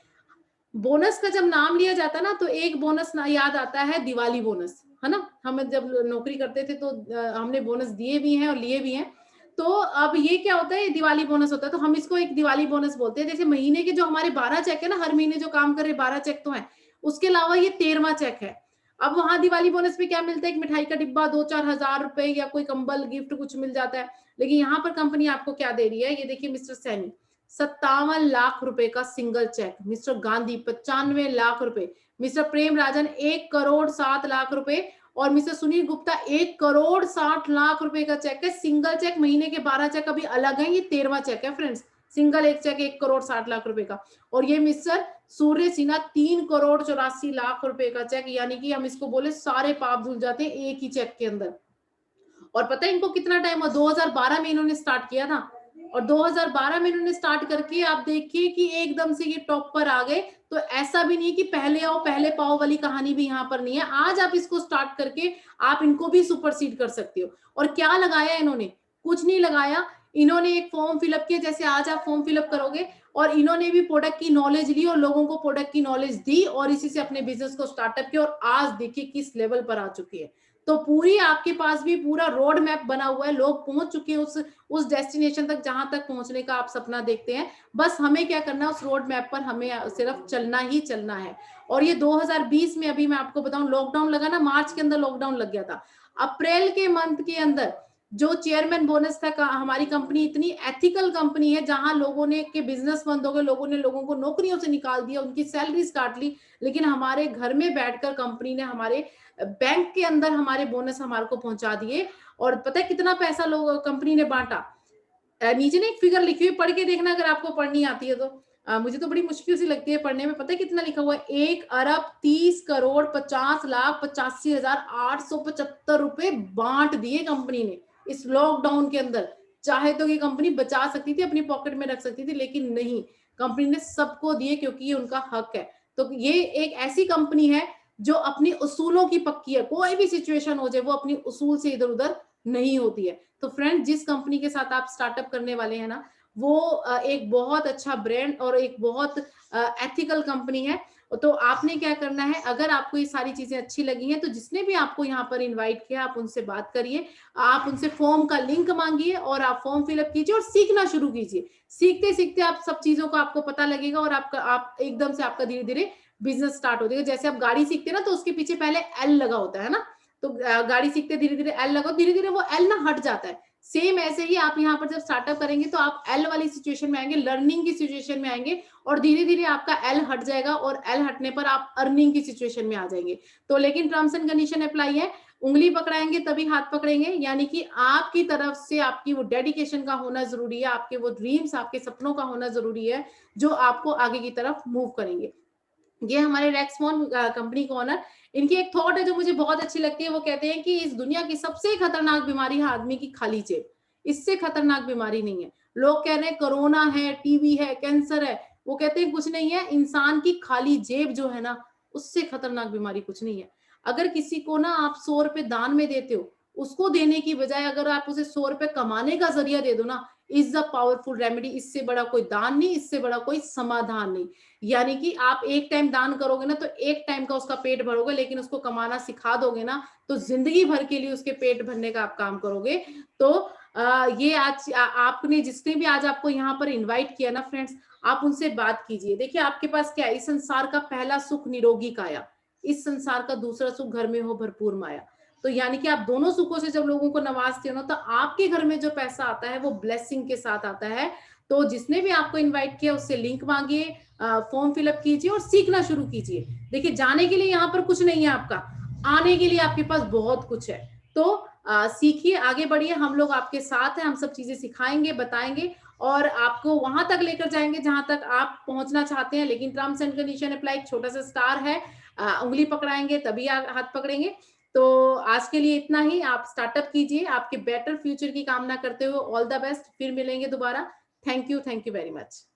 बोनस का जब नाम लिया जाता है ना तो एक बोनस ना याद आता है, दिवाली बोनस, है ना। हम जब नौकरी करते थे तो हमने बोनस दिए भी हैं और लिए भी हैं। तो अब ये क्या होता है, दिवाली बोनस होता है, तो हम इसको एक दिवाली बोनस बोलते हैं। जैसे महीने के जो हमारे 12 चेक है ना, हर महीने जो काम कर रहे 12 चेक तो है, उसके अलावा ये 13वां चेक है। अब वहां दिवाली बोनस में क्या मिलता है, एक मिठाई का डिब्बा 2-4 हजार रुपए या कोई कंबल गिफ्ट कुछ मिल जाता है। लेकिन यहाँ पर कंपनी आपको क्या दे रही है, ये देखिए मिस्टर सैनी 57 लाख रुपए का single cheque, mister Gandhi 95 lakh रुपए, मिस्टर प्रेम राजन 1 करोड़ 7 लाख रुपए और मिस्टर सुनील गुप्ता 1 करोड़ 60 लाख रुपए का चेक है। सिंगल चेक, महीने के 12 चेक अभी अलग है, ये 13वां चेक है फ्रेंड्स। सिंगल एक चेक 1 करोड़ 60 लाख रुपए का। और ये मिस्टर सूर्य सिन्हा 3 करोड़ 84 लाख रुपए का चेक, यानी कि हम इसको बोले सारे पाप धुल जाते हैं एक ही चेक के अंदर। और पता है इनको कितना टाइम हुआ, 2012 में इन्होंने स्टार्ट किया था और 2012 में इन्होंने स्टार्ट करके आप देखिए कि एकदम से ये टॉप पर आ गए। तो ऐसा भी नहीं है कि पहले आओ पहले पाओ वाली कहानी भी यहाँ पर नहीं है। आज आप इसको स्टार्ट करके आप इनको भी सुपरसीड कर सकते हो। और क्या लगाया इन्होंने, कुछ नहीं लगाया, इन्होंने एक फॉर्म फिलअप किया, जैसे आज आप फॉर्म फिलअप करोगे, और इन्होंने भी प्रोडक्ट की नॉलेज ली और लोगों को प्रोडक्ट की नॉलेज दी और इसी से अपने बिजनेस को स्टार्टअप किया और आज देखिए किस लेवल पर आ चुकी है। तो पूरी आपके पास भी पूरा रोड मैप बना हुआ है, लोग पहुंच चुके हैं उस डेस्टिनेशन तक जहां तक पहुंचने का आप सपना देखते हैं। बस हमें क्या करना है, उस रोड मैप पर हमें सिर्फ चलना ही चलना है। और ये 2020 में, अभी मैं आपको बताऊं, लॉकडाउन लगा ना, मार्च के अंदर लॉकडाउन लग गया था। अप्रैल के मंथ के अंदर जो चेयरमैन बोनस था, हमारी कंपनी इतनी एथिकल कंपनी है जहां लोगों ने के बिजनेस बंद हो गए, लोगों ने लोगों को नौकरियों से निकाल दिया, उनकी सैलरीज काट ली, लेकिन हमारे घर में बैठकर कंपनी ने हमारे बैंक के अंदर हमारे बोनस हमारे को पहुंचा दिए। और पता है कितना पैसा लोग कंपनी ने बांटा? नीचे ना एक फिगर लिखी हुई, पढ़ के देखना अगर आपको पढ़नी आती है तो। मुझे तो बड़ी मुश्किल सी लगती है पढ़ने में। पता है कितना लिखा हुआ है? 1 अरब 30 करोड़ 50 लाख 85,875 बांट दिए कंपनी ने इस लॉकडाउन के अंदर। चाहे तो ये कंपनी बचा सकती थी, अपनी पॉकेट में रख सकती थी, लेकिन नहीं, कंपनी ने सबको दिए क्योंकि ये उनका हक है। तो ये एक ऐसी कंपनी है जो अपनी उसूलों की पक्की है, कोई भी सिचुएशन हो जाए वो अपनी उसूल से इधर उधर नहीं होती है। तो फ्रेंड, जिस कंपनी के साथ आप स्टार्टअप करने वाले हैं ना, वो एक बहुत अच्छा ब्रांड और एक बहुत एथिकल कंपनी है। तो आपने क्या करना है, अगर आपको ये सारी चीजें अच्छी लगी हैं तो जिसने भी आपको यहाँ पर इनवाइट किया, आप उनसे बात करिए, आप उनसे फॉर्म का लिंक मांगिए और आप फॉर्म फिलअप कीजिए और सीखना शुरू कीजिए। सीखते सीखते आप सब चीजों को आपको पता लगेगा और आप एकदम से आपका धीरे धीरे बिजनेस स्टार्ट हो जाएगा। जैसे आप गाड़ी सीखते हैं ना, तो उसके पीछे पहले एल लगा होता है ना, तो गाड़ी सीखते धीरे धीरे एल लगाओ, धीरे धीरे वो एल ना हट जाता है। सेम ऐसे ही आप यहाँ पर जब स्टार्टअप करेंगे तो आप एल वाली सिचुएशन में आएंगे, लर्निंग की सिचुएशन में आएंगे, और धीरे धीरे आपका एल हट जाएगा और एल हटने पर आप अर्निंग की सिचुएशन में आ जाएंगे। तो लेकिन टर्म्स एंड कंडीशन अप्लाई है, उंगली पकड़ाएंगे तभी हाथ पकड़ेंगे, यानी कि आपकी तरफ से आपकी वो डेडिकेशन का होना जरूरी है, आपके वो ड्रीम्स, आपके सपनों का होना जरूरी है, जो आपको आगे की तरफ मूव करेंगे। ये हमारे रेक्समोन कंपनी को ऑनर, इनकी एक थॉट है जो मुझे बहुत अच्छी लगती है। वो कहते हैं कि इस दुनिया की सबसे खतरनाक बीमारी है आदमी की खाली जेब। इससे खतरनाक बीमारी नहीं है। लोग कह रहे हैं कोरोना है, टीबी है, कैंसर है, वो कहते हैं कुछ नहीं है, इंसान की खाली जेब जो है ना, उससे खतरनाक बीमारी कुछ नहीं है। अगर किसी को ना आप 100 रुपए दान में देते हो, उसको देने की बजाय अगर आप उसे 100 रुपए कमाने का जरिया दे दो ना, इज द पावरफुल रेमेडी। इससे बड़ा कोई दान नहीं, इससे बड़ा कोई समाधान नहीं। यानी कि आप एक टाइम दान करोगे ना, तो एक टाइम का उसका पेट भरोगे, लेकिन उसको कमाना सिखा दोगे ना, तो जिंदगी भर के लिए उसके पेट भरने का आप काम करोगे। तो ये आज आपने, जिसने भी आज आपको यहाँ पर इनवाइट किया ना फ्रेंड्स, आप उनसे बात कीजिए। देखिए आपके पास क्या है, इस संसार का पहला सुख निरोगी काया, इस संसार का दूसरा सुख घर में हो भरपूर माया। तो यानी कि आप दोनों सुखों से जब लोगों को नवाजते हो ना, तो आपके घर में जो पैसा आता है वो ब्लेसिंग के साथ आता है। तो जिसने भी आपको इनवाइट किया उससे लिंक मांगिए, फॉर्म फिलअप कीजिए और सीखना शुरू कीजिए। देखिए जाने के लिए यहाँ पर कुछ नहीं है आपका, आने के लिए आपके पास बहुत कुछ है। तो सीखिए, आगे बढ़िए, हम लोग आपके साथ हैं, हम सब चीजें सिखाएंगे, बताएंगे और आपको वहां तक लेकर जाएंगे जहां तक आप पहुंचना चाहते हैं। लेकिन टर्म्स एंड कंडीशन अप्लाई, एक छोटा सा स्टार है, उंगली पकड़ाएंगे तभी हाथ पकड़ेंगे। तो आज के लिए इतना ही। आप स्टार्टअप कीजिए, आपके बेटर फ्यूचर की कामना करते हुए ऑल द बेस्ट। फिर मिलेंगे दोबारा। Thank you very much.